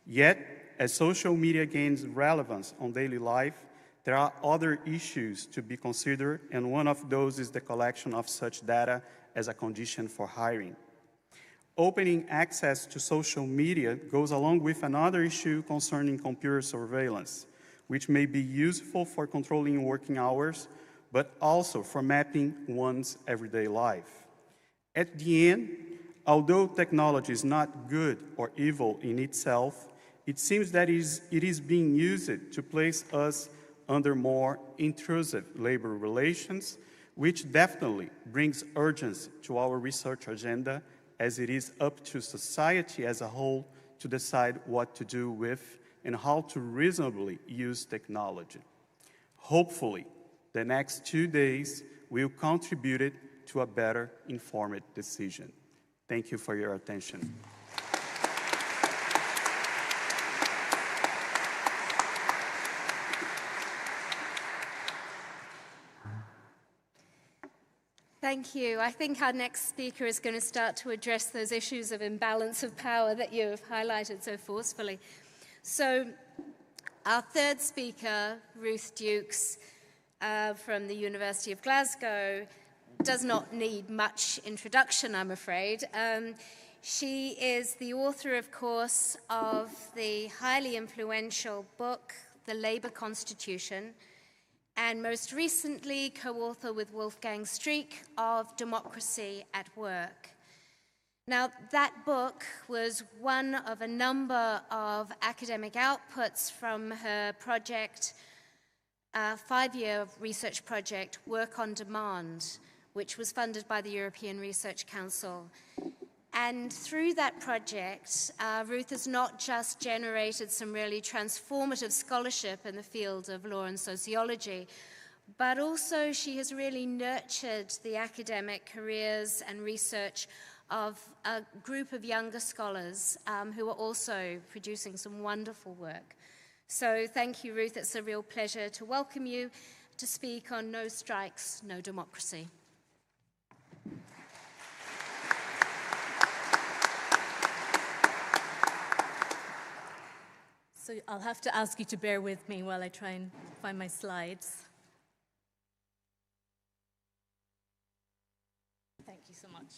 Yet, as social media gains relevance on daily life, there are other issues to be considered, and one of those is the collection of such data as a condition for hiring. Opening access to social media goes along with another issue concerning computer surveillance, which may be useful for controlling working hours, but also for mapping one's everyday life. At the end, although technology is not good or evil in itself, it seems that it is being used to place us under more intrusive labor relations, which definitely brings urgency to our research agenda, as it is up to society as a whole to decide what to do with and how to reasonably use technology. Hopefully, the next 2 days will contribute to a better informed decision. Thank you for your attention. Thank you. I think our next speaker is going to start to address those issues of imbalance of power that you have highlighted so forcefully. So our third speaker, Ruth Dukes, from the University of Glasgow, does not need much introduction, I'm afraid. She is the author, of course, of the highly influential book, The Labour Constitution, and most recently co-author with Wolfgang Streeck of Democracy at Work. Now, that book was one of a number of academic outputs from her project, 5-year research project, Work on Demand, which was funded by the European Research Council. And through that project, Ruth has not just generated some really transformative scholarship in the field of law and sociology, but also she has really nurtured the academic careers and research of a group of younger scholars who are also producing some wonderful work. So thank you, Ruth. It's a real pleasure to welcome you to speak on No Strikes, No Democracy. So I'll have to ask you to bear with me while I try and find my slides. Thank you so much.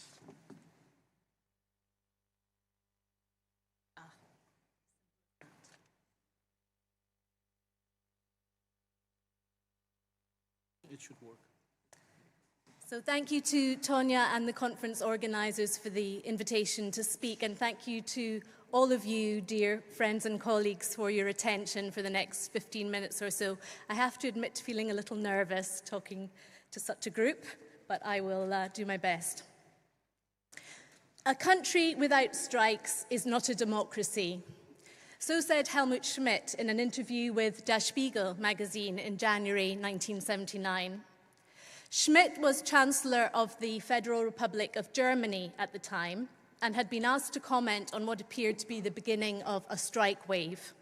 It should work. So thank you to Tonya and the conference organizers for the invitation to speak, and thank you to all of you, dear friends and colleagues, for your attention for the next 15 minutes or so. I have to admit to feeling a little nervous talking to such a group, but I will do my best. A country without strikes is not a democracy. So said Helmut Schmidt in an interview with Der Spiegel magazine in January 1979. Schmidt was Chancellor of the Federal Republic of Germany at the time and had been asked to comment on what appeared to be the beginning of a strike wave.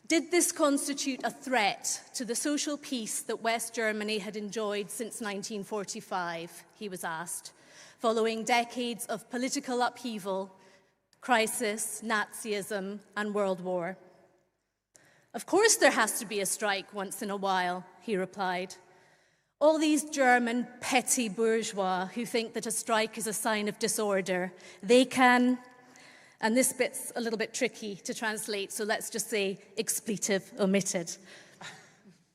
Did this constitute a threat to the social peace that West Germany had enjoyed since 1945, he was asked, following decades of political upheaval, crisis, Nazism, and World War? Of course there has to be a strike once in a while, he replied. All these German petty bourgeois who think that a strike is a sign of disorder, they can, and this bit's a little bit tricky to translate, so let's just say expletive omitted.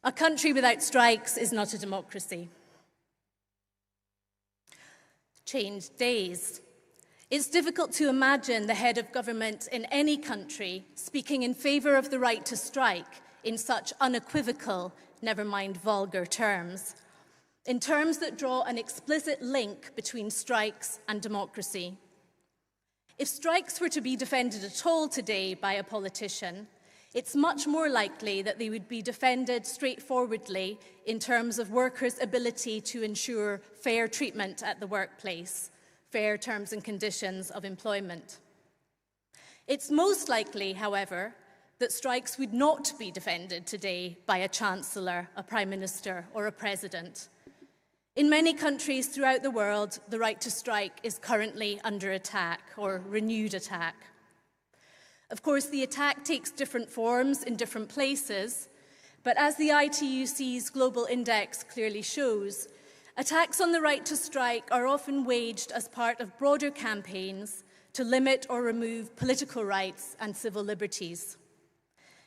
A country without strikes is not a democracy. Changed days. It's difficult to imagine the head of government in any country speaking in favour of the right to strike in such unequivocal, never mind vulgar terms, in terms that draw an explicit link between strikes and democracy. If strikes were to be defended at all today by a politician, it's much more likely that they would be defended straightforwardly in terms of workers' ability to ensure fair treatment at the workplace, fair terms and conditions of employment. It's most likely, however, that strikes would not be defended today by a chancellor, a prime minister, or a president. In many countries throughout the world, the right to strike is currently under attack or renewed attack. Of course, the attack takes different forms in different places, but as the ITUC's Global Index clearly shows, attacks on the right to strike are often waged as part of broader campaigns to limit or remove political rights and civil liberties.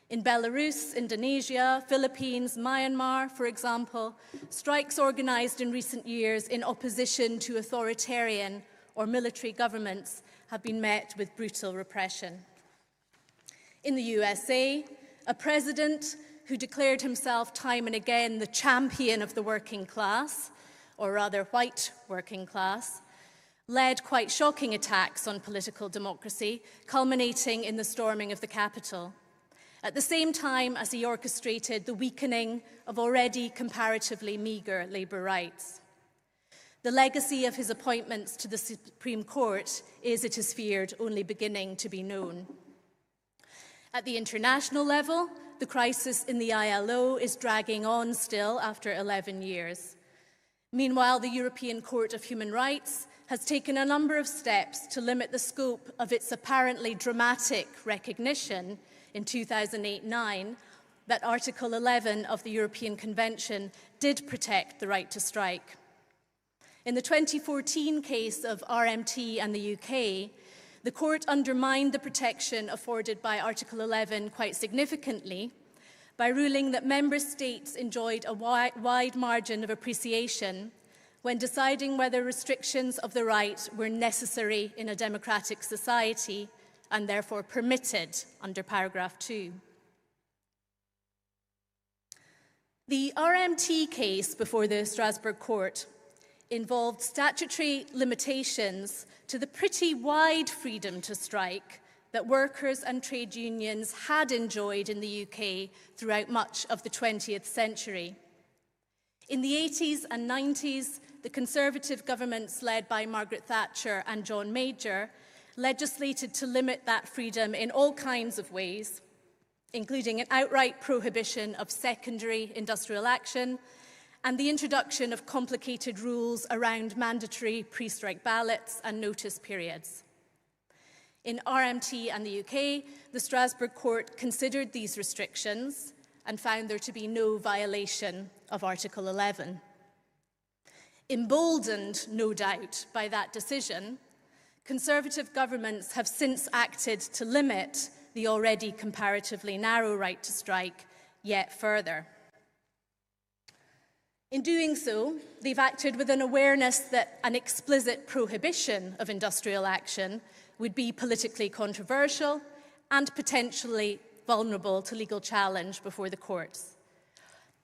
In Belarus, Indonesia, Philippines, Myanmar, for example, strikes organized in recent years in opposition to authoritarian or military governments have been met with brutal repression. In the USA, a president who declared himself time and again the champion of the working class, or rather white working class, led quite shocking attacks on political democracy, culminating in the storming of the Capitol, at the same time as he orchestrated the weakening of already comparatively meagre labour rights. The legacy of his appointments to the Supreme Court is, it is feared, only beginning to be known. At the international level, the crisis in the ILO is dragging on still after 11 years. Meanwhile, the European Court of Human Rights has taken a number of steps to limit the scope of its apparently dramatic recognition in 2008-09 that Article 11 of the European Convention did protect the right to strike. In the 2014 case of RMT and the UK, the court undermined the protection afforded by Article 11 quite significantly by ruling that member states enjoyed a wide margin of appreciation when deciding whether restrictions of the right were necessary in a democratic society and therefore permitted under paragraph 2. The RMT case before the Strasbourg Court involved statutory limitations to the pretty wide freedom to strike that workers and trade unions had enjoyed in the UK throughout much of the 20th century. In the 80s and 90s, the Conservative governments led by Margaret Thatcher and John Major legislated to limit that freedom in all kinds of ways, including an outright prohibition of secondary industrial action and the introduction of complicated rules around mandatory pre-strike ballots and notice periods. In RMT and the UK, the Strasbourg Court considered these restrictions and found there to be no violation of Article 11. Emboldened, no doubt, by that decision, Conservative governments have since acted to limit the already comparatively narrow right to strike yet further. In doing so, they've acted with an awareness that an explicit prohibition of industrial action would be politically controversial and potentially vulnerable to legal challenge before the courts.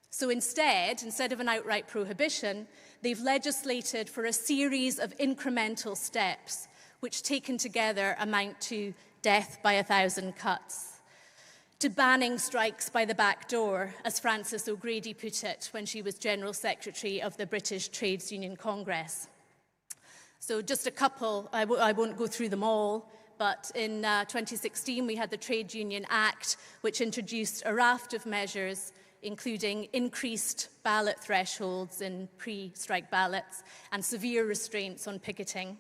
So instead of an outright prohibition, they've legislated for a series of incremental steps which taken together amount to death by 1,000 cuts, to banning strikes by the back door, as Frances O'Grady put it when she was General Secretary of the British Trades Union Congress. So just a couple, I won't go through them all, but in 2016 we had the Trade Union Act, which introduced a raft of measures, including increased ballot thresholds in pre-strike ballots and severe restraints on picketing.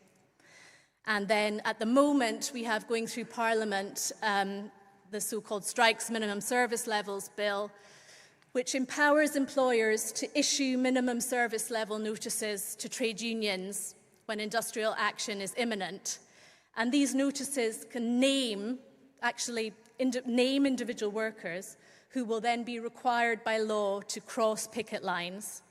And then at the moment we have going through Parliament the so-called Strikes Minimum Service Levels Bill, which empowers employers to issue minimum service level notices to trade unions when industrial action is imminent. And these notices can name individual workers who will then be required by law to cross picket lines.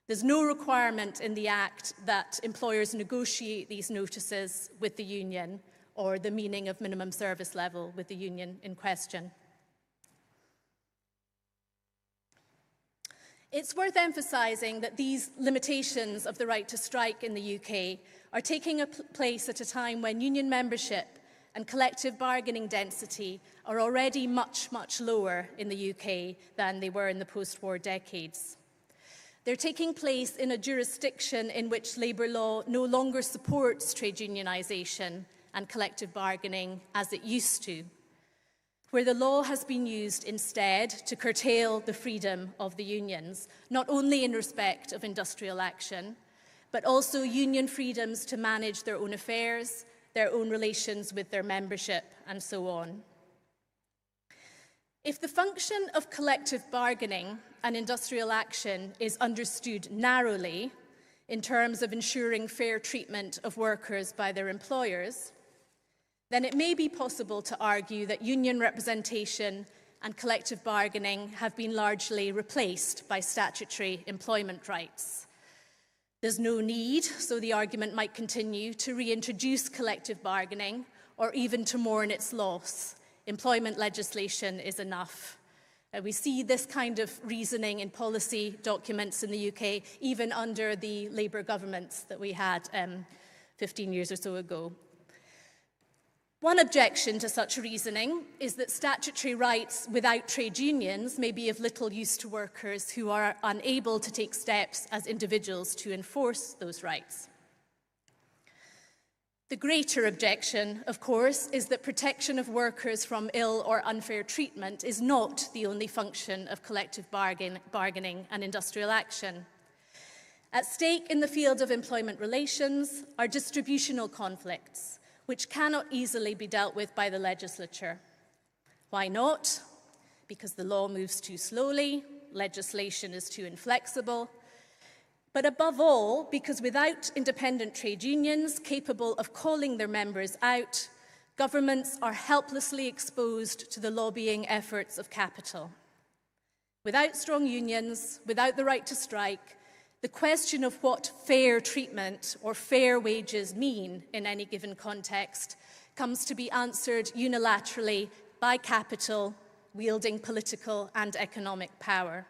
There's no requirement in the Act that employers negotiate these notices with the union or the meaning of minimum service level with the union in question. It's worth emphasising that these limitations of the right to strike in the UK are taking place at a time when union membership and collective bargaining density are already much, much lower in the UK than they were in the post-war decades. They're taking place in a jurisdiction in which labour law no longer supports trade unionisation and collective bargaining as it used to, where the law has been used instead to curtail the freedom of the unions, not only in respect of industrial action, but also union freedoms to manage their own affairs, their own relations with their membership, and so on. If the function of collective bargaining and industrial action is understood narrowly in terms of ensuring fair treatment of workers by their employers, then it may be possible to argue that union representation and collective bargaining have been largely replaced by statutory employment rights. There's no need, so the argument might continue, to reintroduce collective bargaining or even to mourn its loss. Employment legislation is enough. We see this kind of reasoning in policy documents in the UK, even under the Labour governments that we had 15 years or so ago. One objection to such reasoning is that statutory rights without trade unions may be of little use to workers who are unable to take steps as individuals to enforce those rights. The greater objection, of course, is that protection of workers from ill or unfair treatment is not the only function of collective bargaining and industrial action. At stake in the field of employment relations are distributional conflicts, which cannot easily be dealt with by the legislature. Why not? Because the law moves too slowly, legislation is too inflexible, but above all, because without independent trade unions capable of calling their members out, governments are helplessly exposed to the lobbying efforts of capital. Without strong unions, without the right to strike, the question of what fair treatment or fair wages mean in any given context comes to be answered unilaterally by capital, wielding political and economic power.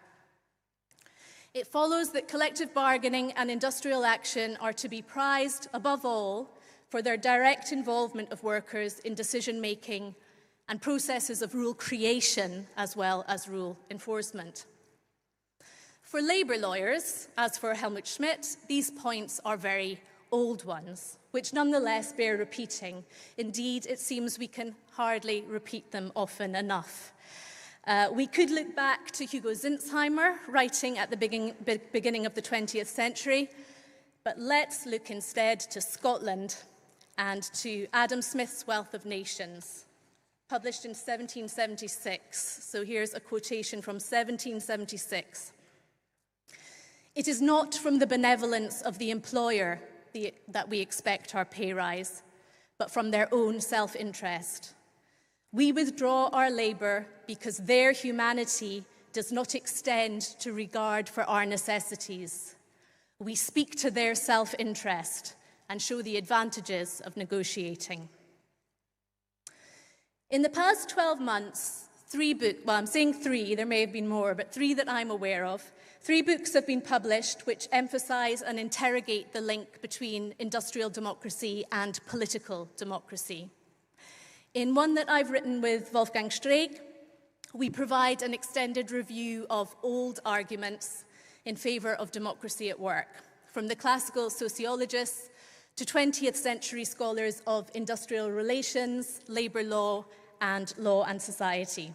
It follows that collective bargaining and industrial action are to be prized above all for their direct involvement of workers in decision-making and processes of rule creation as well as rule enforcement. For labour lawyers, as for Helmut Schmidt, these points are very old ones, which nonetheless bear repeating. Indeed, it seems we can hardly repeat them often enough. We could look back to Hugo Zinsheimer, writing at the beginning of the 20th century, but let's look instead to Scotland and to Adam Smith's Wealth of Nations, published in 1776. So here's a quotation from 1776. It is not from the benevolence of the employer that we expect our pay rise, but from their own self-interest. We withdraw our labour because their humanity does not extend to regard for our necessities. We speak to their self-interest and show the advantages of negotiating. In the past 12 months, I'm saying three, there may have been more, but three that I'm aware of, 3 books have been published which emphasise and interrogate the link between industrial democracy and political democracy. In one that I've written with Wolfgang Streeck, we provide an extended review of old arguments in favour of democracy at work, from the classical sociologists to 20th century scholars of industrial relations, labour law and society.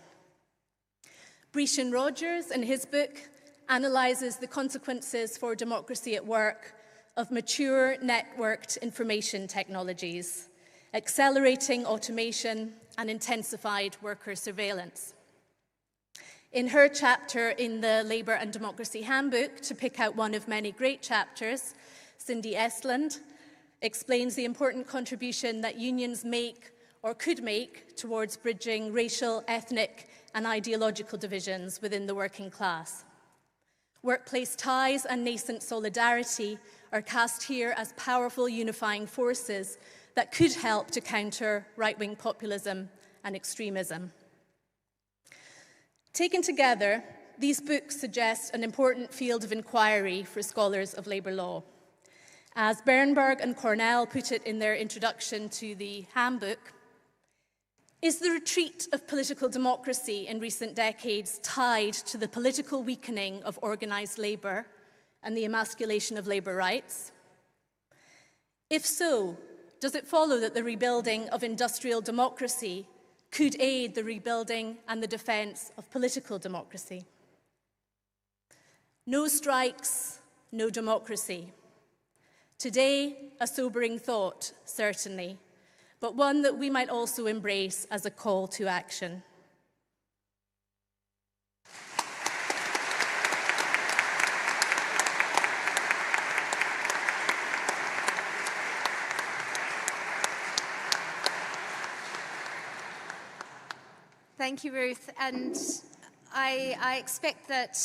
Brescian Rogers, in his book, analyses the consequences for democracy at work of mature networked information technologies, accelerating automation and intensified worker surveillance. In her chapter in the Labour and Democracy Handbook, to pick out one of many great chapters, Cindy Estland explains the important contribution that unions make or could make towards bridging racial, ethnic and ideological divisions within the working class. Workplace ties and nascent solidarity are cast here as powerful unifying forces that could help to counter right-wing populism and extremism. Taken together, these books suggest an important field of inquiry for scholars of labour law. As Bernberg and Cornell put it in their introduction to the handbook, is the retreat of political democracy in recent decades tied to the political weakening of organised labour and the emasculation of labour rights? If so, does it follow that the rebuilding of industrial democracy could aid the rebuilding and the defence of political democracy? No strikes, no democracy. Today, a sobering thought, certainly, but one that we might also embrace as a call to action. Thank you, Ruth. And I expect that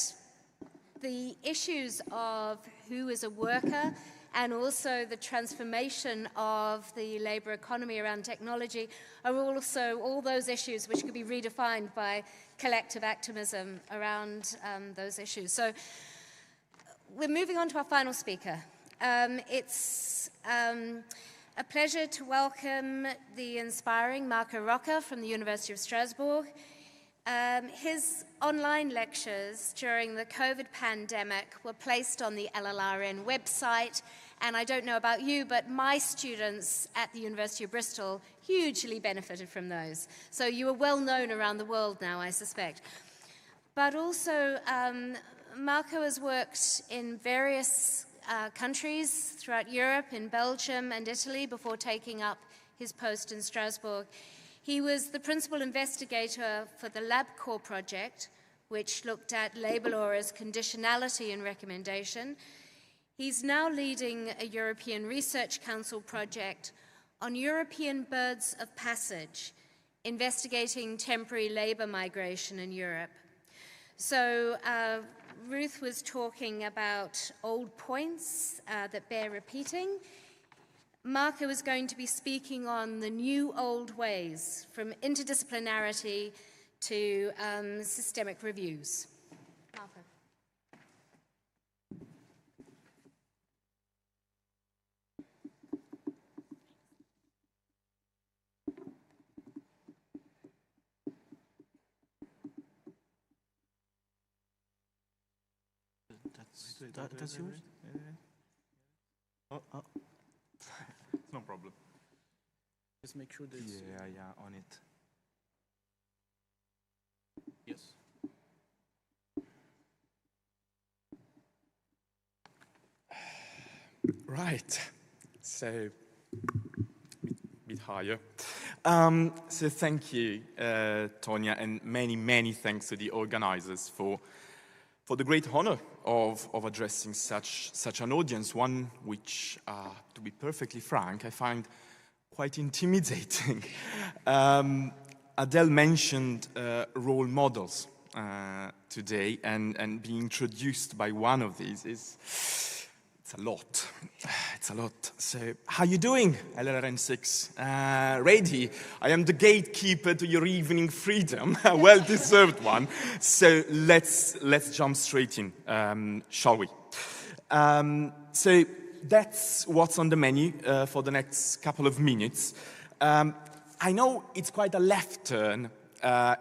the issues of who is a worker and also the transformation of the labour economy around technology are also all those issues which could be redefined by collective activism around those issues. So we're moving on to our final speaker. It's a pleasure to welcome the inspiring Marco Rocca from the University of Strasbourg. His online lectures during the COVID pandemic were placed on the LLRN website, and I don't know about you, but my students at the University of Bristol hugely benefited from those. So you are well known around the world now, I suspect. But also, Marco has worked in various countries throughout Europe, in Belgium and Italy, before taking up his post in Strasbourg. He was the principal investigator for the LabCorps project, which looked at labour law as conditionality and recommendation. He's now leading a European Research Council project on European birds of passage, investigating temporary labour migration in Europe. So Ruth was talking about old points that bear repeating. Marco is going to be speaking on the new old ways, from interdisciplinarity to systemic reviews. Marco. That's yours? Oh. No problem. Just make sure that it's... Yeah, on it. Yes. Right. So, bit higher. So thank you, Tonya, and many thanks to the organizers for the great honor of addressing such an audience, one which, to be perfectly frank, I find quite intimidating. Adele mentioned role models today, and being introduced by one of these it's a lot. It's a lot. So, how you doing, LLRN 6? Ready? I am the gatekeeper to your evening freedom, a well-deserved one. So let's jump straight in, shall we? So that's what's on the menu for the next couple of minutes. I know it's quite a left turn.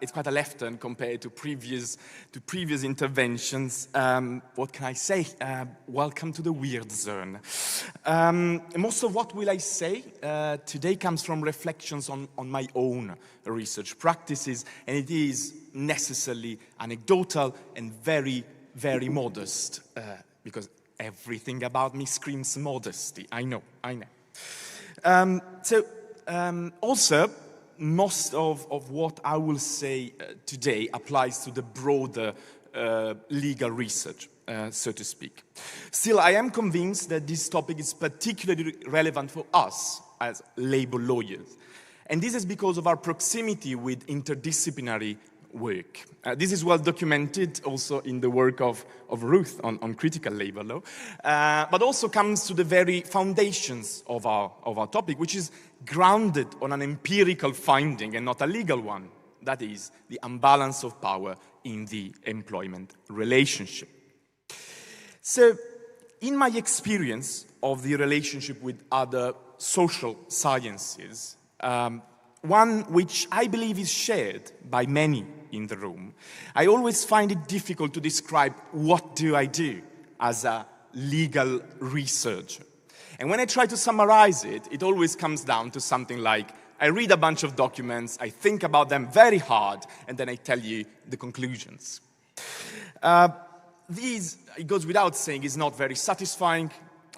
It's quite a left turn compared to previous interventions. What can I say? Welcome to the weird zone. Most of what will I say today comes from reflections on my own research practices, and it is necessarily anecdotal and very modest, because everything about me screams modesty. I know. Also, most of what I will say today applies to the broader legal research, so to speak. Still, I am convinced that this topic is particularly relevant for us as labor lawyers. And this is because of our proximity with interdisciplinary work. This is well documented also in the work of Ruth on critical labor law, but also comes to the very foundations of our topic, which is grounded on an empirical finding and not a legal one. That is, the imbalance of power in the employment relationship. So, in my experience of the relationship with other social sciences, one which I believe is shared by many in the room, I always find it difficult to describe what do I do as a legal researcher. And when I try to summarize it, it always comes down to something like, I read a bunch of documents, I think about them very hard, and then I tell you the conclusions. This, it goes without saying, is not very satisfying.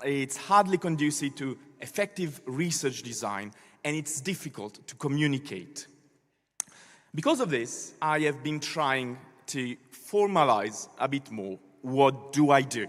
It's hardly conducive to effective research design, and it's difficult to communicate. Because of this, I have been trying to formalize a bit more what do I do.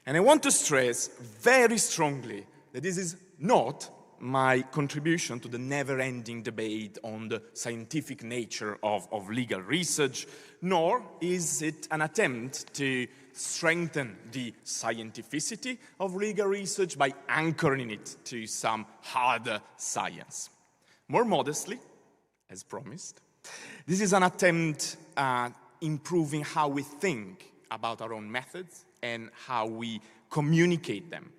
And I want to stress very strongly that this is not my contribution to the never-ending debate on the scientific nature of legal research, nor is it an attempt to strengthen the scientificity of legal research by anchoring it to some harder science. More modestly, as promised, this is an attempt at improving how we think about our own methods and how we communicate them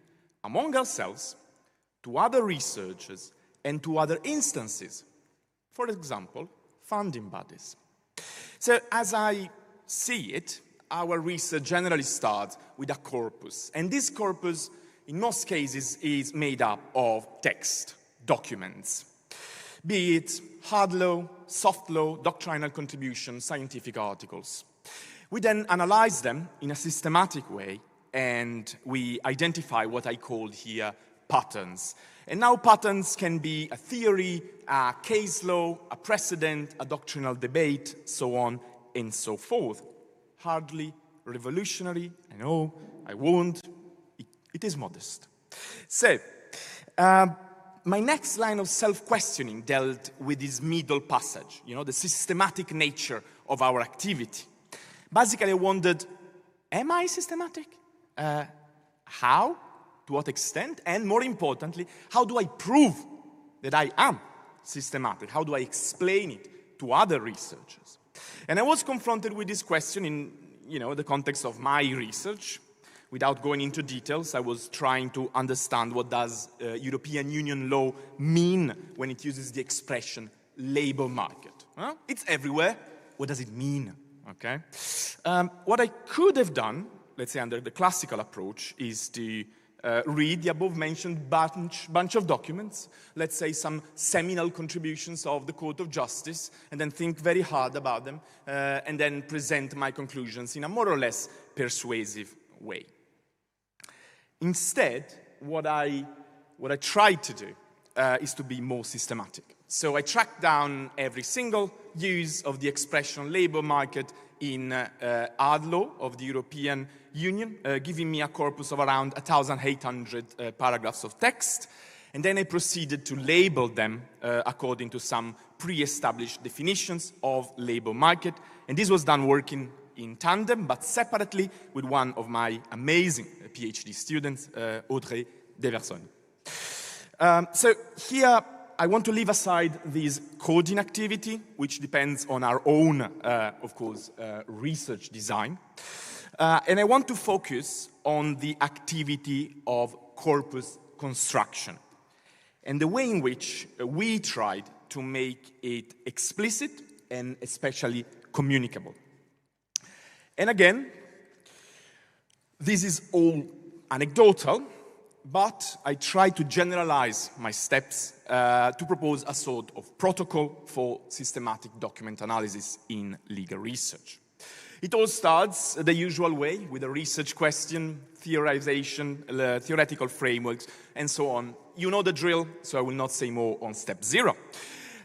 among ourselves, to other researchers, and to other instances. For example, funding bodies. So as I see it, our research generally starts with a corpus. And this corpus, in most cases, is made up of text, documents, be it hard law, soft law, doctrinal contributions, scientific articles. We then analyze them in a systematic way, and we identify what I call here patterns. And now patterns can be a theory, a case law, a precedent, a doctrinal debate, so on and so forth. Hardly revolutionary, I know, I won't. It is modest. So, my next line of self-questioning dealt with this middle passage, the systematic nature of our activity. Basically, I wondered, am I systematic? How? To what extent? And more importantly, how do I prove that I am systematic? How do I explain it to other researchers? And I was confronted with this question in, the context of my research. Without going into details, I was trying to understand what does European Union law mean when it uses the expression labor market. It's everywhere. What does it mean? Okay. What I could have done, let's say under the classical approach, is to read the above-mentioned bunch of documents, let's say some seminal contributions of the Court of Justice, and then think very hard about them, and then present my conclusions in a more or less persuasive way. Instead, what I tried to do is to be more systematic. So I tracked down every single use of the expression labor market in hard law of the European Union, giving me a corpus of around 1,800 paragraphs of text. And then I proceeded to label them according to some pre-established definitions of labor market. And this was done working in tandem, but separately with one of my amazing PhD students, Audrey Deversoni. So here, I want to leave aside this coding activity, which depends on our own, of course, research design. And I want to focus on the activity of corpus construction and the way in which we tried to make it explicit and especially communicable. And again, this is all anecdotal, but I try to generalize my steps to propose a sort of protocol for systematic document analysis in legal research. It all starts the usual way, with a research question, theorization, theoretical frameworks, and so on. You know the drill, so I will not say more on step 0.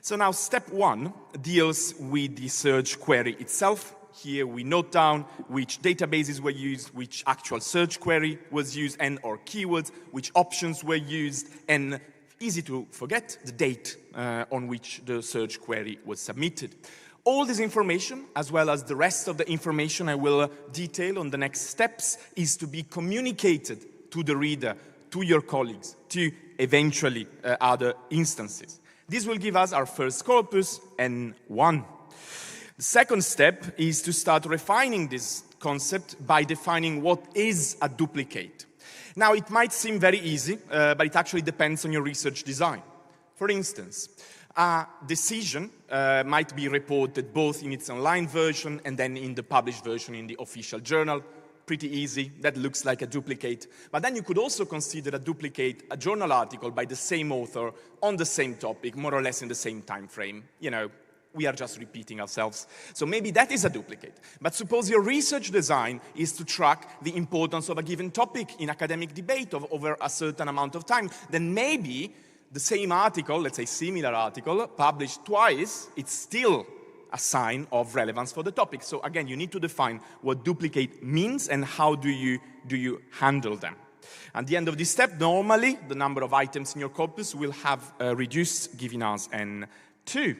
So now step 1 deals with the search query itself. Here we note down which databases were used, which actual search query was used, and or keywords, which options were used, and easy to forget, the date on which the search query was submitted. All this information, as well as the rest of the information I will detail on the next steps, is to be communicated to the reader, to your colleagues, to eventually other instances. This will give us our first corpus, N1. The second step is to start refining this concept by defining what is a duplicate. Now, it might seem very easy, but it actually depends on your research design. For instance, a decision might be reported both in its online version and then in the published version in the official journal. Pretty easy, that looks like a duplicate. But then you could also consider a duplicate a journal article by the same author on the same topic, more or less in the same time frame. You know, we are just repeating ourselves. So maybe that is a duplicate. But suppose your research design is to track the importance of a given topic in academic debate over a certain amount of time. Then maybe the same article, let's say similar article, published twice, it's still a sign of relevance for the topic. So again, you need to define what duplicate means and how do you handle them. At the end of this step, normally the number of items in your corpus will have reduced, giving us N2.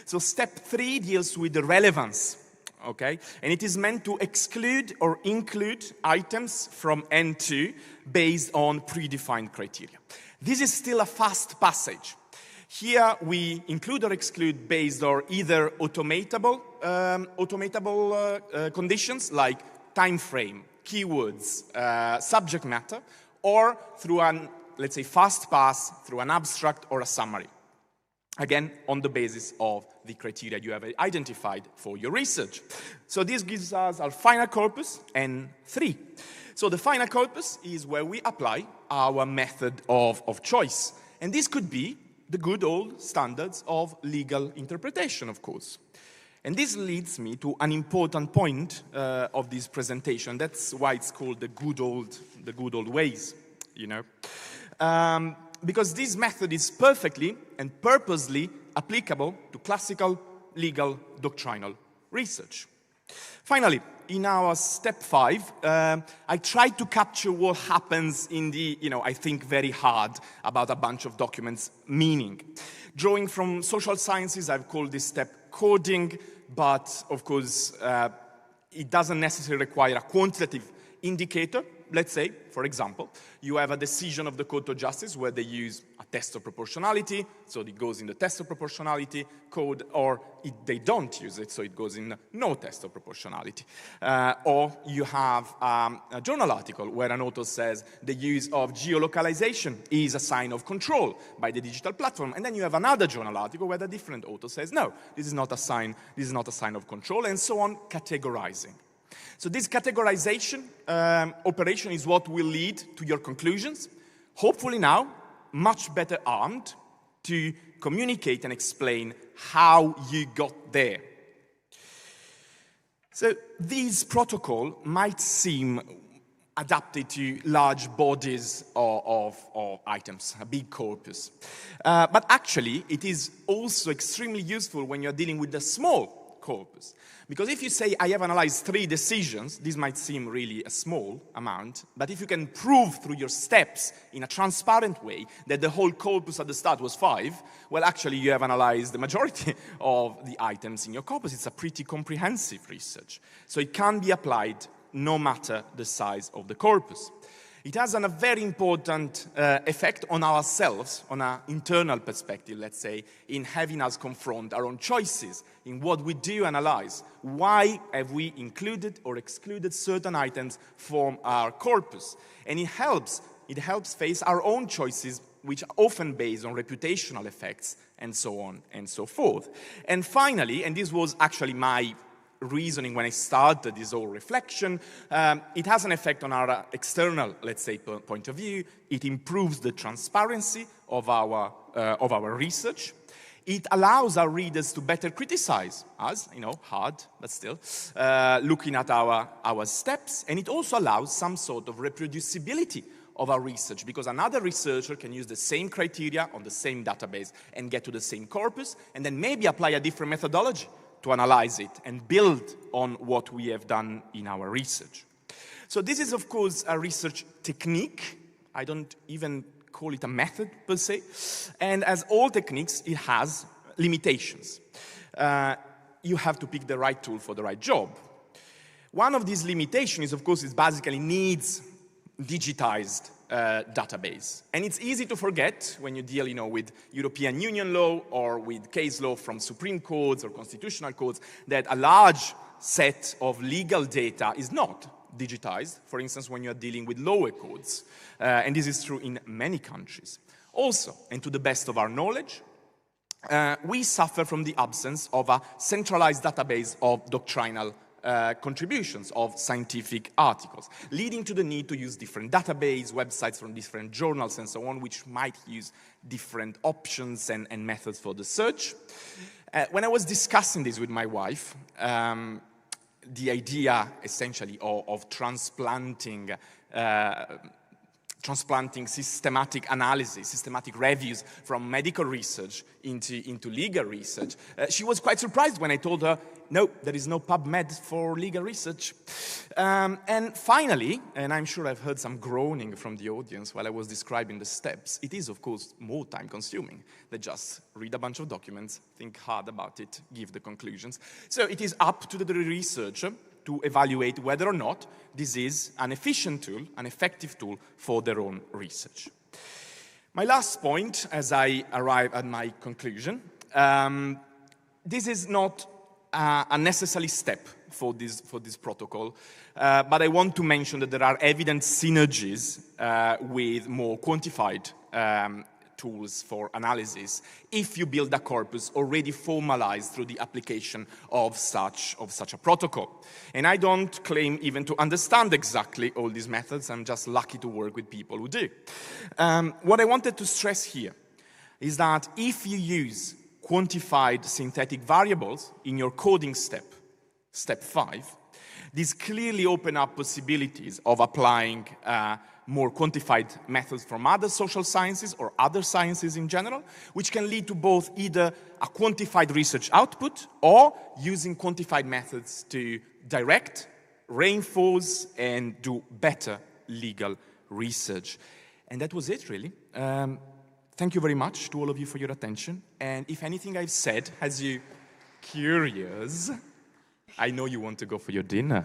So step 3 deals with the relevance, okay? And it is meant to exclude or include items from N2 based on predefined criteria. This is still a fast passage. Here we include or exclude based on either automatable conditions like time frame, keywords, subject matter, or through an, let's say, fast pass through an abstract or a summary. Again, on the basis of the criteria you have identified for your research. So this gives us our final corpus, N3. So the final corpus is where we apply our method of choice. And this could be the good old standards of legal interpretation, of course. And this leads me to an important point of this presentation. That's why it's called the good old ways, you know. Because this method is perfectly and purposely applicable to classical legal doctrinal research. Finally, in our step 5, I tried to capture what happens in the, I think very hard about a bunch of documents meaning. Drawing from social sciences, I've called this step coding, but of course, it doesn't necessarily require a quantitative indicator. Let's say, for example, you have a decision of the Court of Justice where they use a test of proportionality, so it goes in the test of proportionality code, or they don't use it, so it goes in no test of proportionality. Or you have a journal article where an author says the use of geolocalization is a sign of control by the digital platform, and then you have another journal article where the different author says, no, this is not a sign of control, and so on, categorizing. So this categorization operation is what will lead to your conclusions, hopefully now much better armed to communicate and explain how you got there. So this protocol might seem adapted to large bodies of items, a big corpus. But actually, it is also extremely useful when you're dealing with a small corpus. Because if you say, I have analyzed 3 decisions, this might seem really a small amount, but if you can prove through your steps in a transparent way that the whole corpus at the start was 5, well, actually you have analyzed the majority of the items in your corpus. It's a pretty comprehensive research. So it can be applied no matter the size of the corpus. It has a very important effect on ourselves, on our internal perspective, let's say, in having us confront our own choices, in what we do analyze. Why have we included or excluded certain items from our corpus? And it helps face our own choices, which are often based on reputational effects, and so on and so forth. And finally, and this was actually my reasoning when I started this whole reflection, it has an effect on our external, let's say, point of view. It improves the transparency of our research. It allows our readers to better criticize us, hard, but still, looking at our steps. And it also allows some sort of reproducibility of our research, because another researcher can use the same criteria on the same database and get to the same corpus, and then maybe apply a different methodology to analyze it and build on what we have done in our research. So this is, of course, a research technique. I don't even call it a method, per se. And as all techniques, it has limitations. You have to pick the right tool for the right job. One of these limitations is, of course, it basically needs digitized database. And it's easy to forget when you deal, with European Union law or with case law from Supreme Courts or constitutional courts, that a large set of legal data is not digitized, for instance, when you are dealing with lower codes. And this is true in many countries. Also, and to the best of our knowledge, we suffer from the absence of a centralized database of doctrinal contributions of scientific articles, leading to the need to use different database, websites from different journals and so on, which might use different options and methods for the search. When I was discussing this with my wife, the idea essentially of transplanting systematic analysis, systematic reviews from medical research into legal research, she was quite surprised when I told her, no, there is no PubMed for legal research. And finally, and I'm sure I've heard some groaning from the audience while I was describing the steps, it is, of course, more time-consuming than just read a bunch of documents, think hard about it, give the conclusions. So it is up to the researcher to evaluate whether or not this is an efficient tool, an effective tool for their own research. My last point, as I arrive at my conclusion, this is not a necessary step for this protocol, but I want to mention that there are evident synergies with more quantified tools for analysis if you build a corpus already formalized through the application of such a protocol. And I don't claim even to understand exactly all these methods. I'm just lucky to work with people who do. What I wanted to stress here is that if you use quantified synthetic variables in your coding step 5, these clearly open up possibilities of applying more quantified methods from other social sciences or other sciences in general, which can lead to both either a quantified research output or using quantified methods to direct, reinforce, and do better legal research. And that was it, really. Thank you very much to all of you for your attention. And if anything I've said has you curious, I know you want to go for your dinner.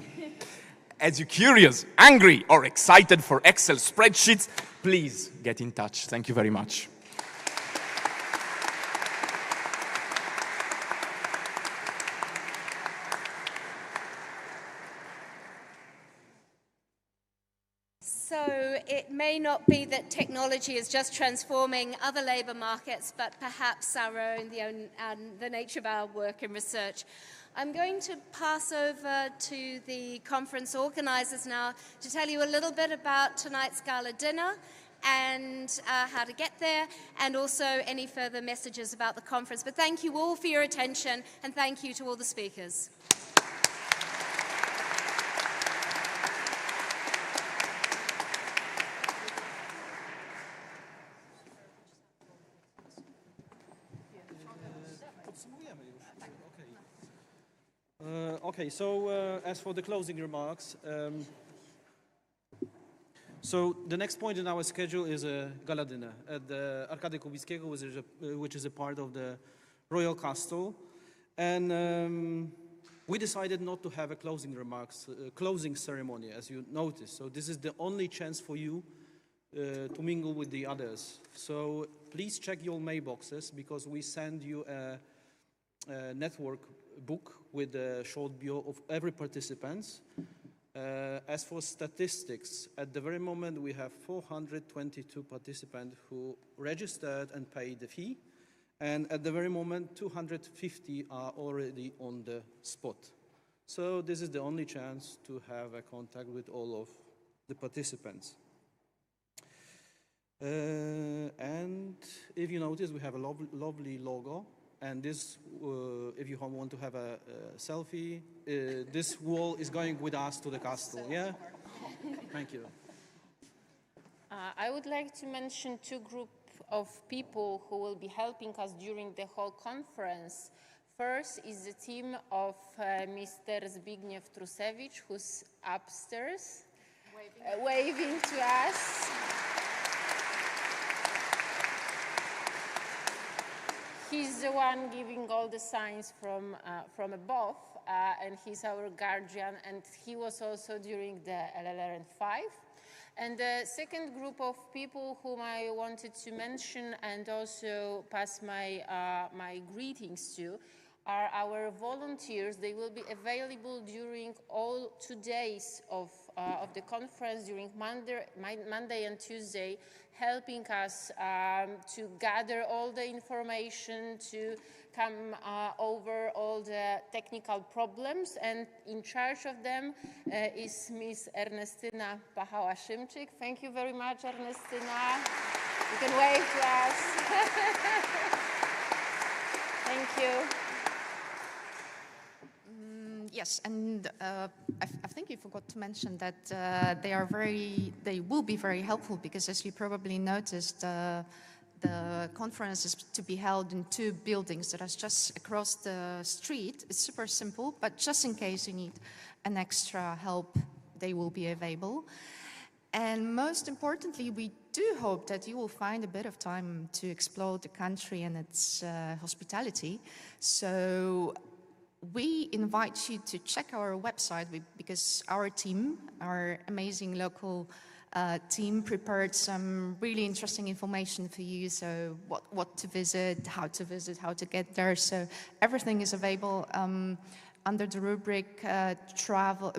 As you're curious, angry, or excited for Excel spreadsheets, please get in touch. Thank you very much. So it may not be that technology is just transforming other labour markets, but perhaps our own, the nature of our work and research. I'm going to pass over to the conference organisers now to tell you a little bit about tonight's gala dinner and how to get there, and also any further messages about the conference. But thank you all for your attention, and thank you to all the speakers. Okay, so as for the closing remarks, so the next point in our schedule is a gala dinner at the Arkady Kubickiego, which is a part of the Royal Castle. And we decided not to have a closing ceremony, as you noticed. So this is the only chance for you to mingle with the others. So please check your mailboxes, because we send you a network book with a short bio of every participant. As for statistics, at the very moment we have 422 participants who registered and paid the fee, and at the very moment 250 are already on the spot. So this is the only chance to have a contact with all of the participants. And if you notice, we have a lovely logo. And this, if you want to have a selfie, this wall is going with us to the castle, yeah? Thank you. I would like to mention two groups of people who will be helping us during the whole conference. First is the team of Mr. Zbigniew Trusewicz, who's upstairs, waving to us. He's the one giving all the signs from above, and he's our guardian, and he was also during the LLRN 5. And the second group of people whom I wanted to mention and also pass my greetings to are our volunteers. They will be available during all 2 days of the conference, during Monday and Tuesday, helping us to gather all the information, to come over all the technical problems, and in charge of them is Miss Ernestyna Pachała-Szymczyk. Thank you very much, Ernestyna. You can wave to us. Thank you. Yes, and I think you forgot to mention that they will be very helpful because, as you probably noticed, the conference is to be held in 2 buildings that are just across the street. It's super simple, but just in case you need an extra help, they will be available. And most importantly, we do hope that you will find a bit of time to explore the country and its hospitality. So we invite you to check our website because our team, our amazing local team, prepared some really interesting information for you. So what to visit, how to get there. So everything is available under the rubric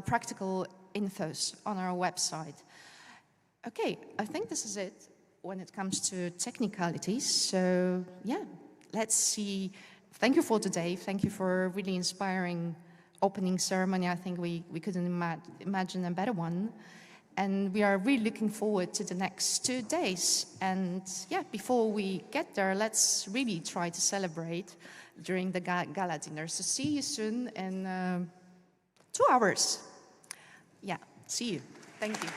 practical infos on our website. Okay, I think this is it when it comes to technicalities. So yeah, let's see. Thank you for today. Thank you for a really inspiring opening ceremony. I think we couldn't imagine a better one. And we are really looking forward to the next 2 days. And yeah, before we get there, let's really try to celebrate during the gala dinner. So see you soon in 2 hours. Yeah, see you. Thank you.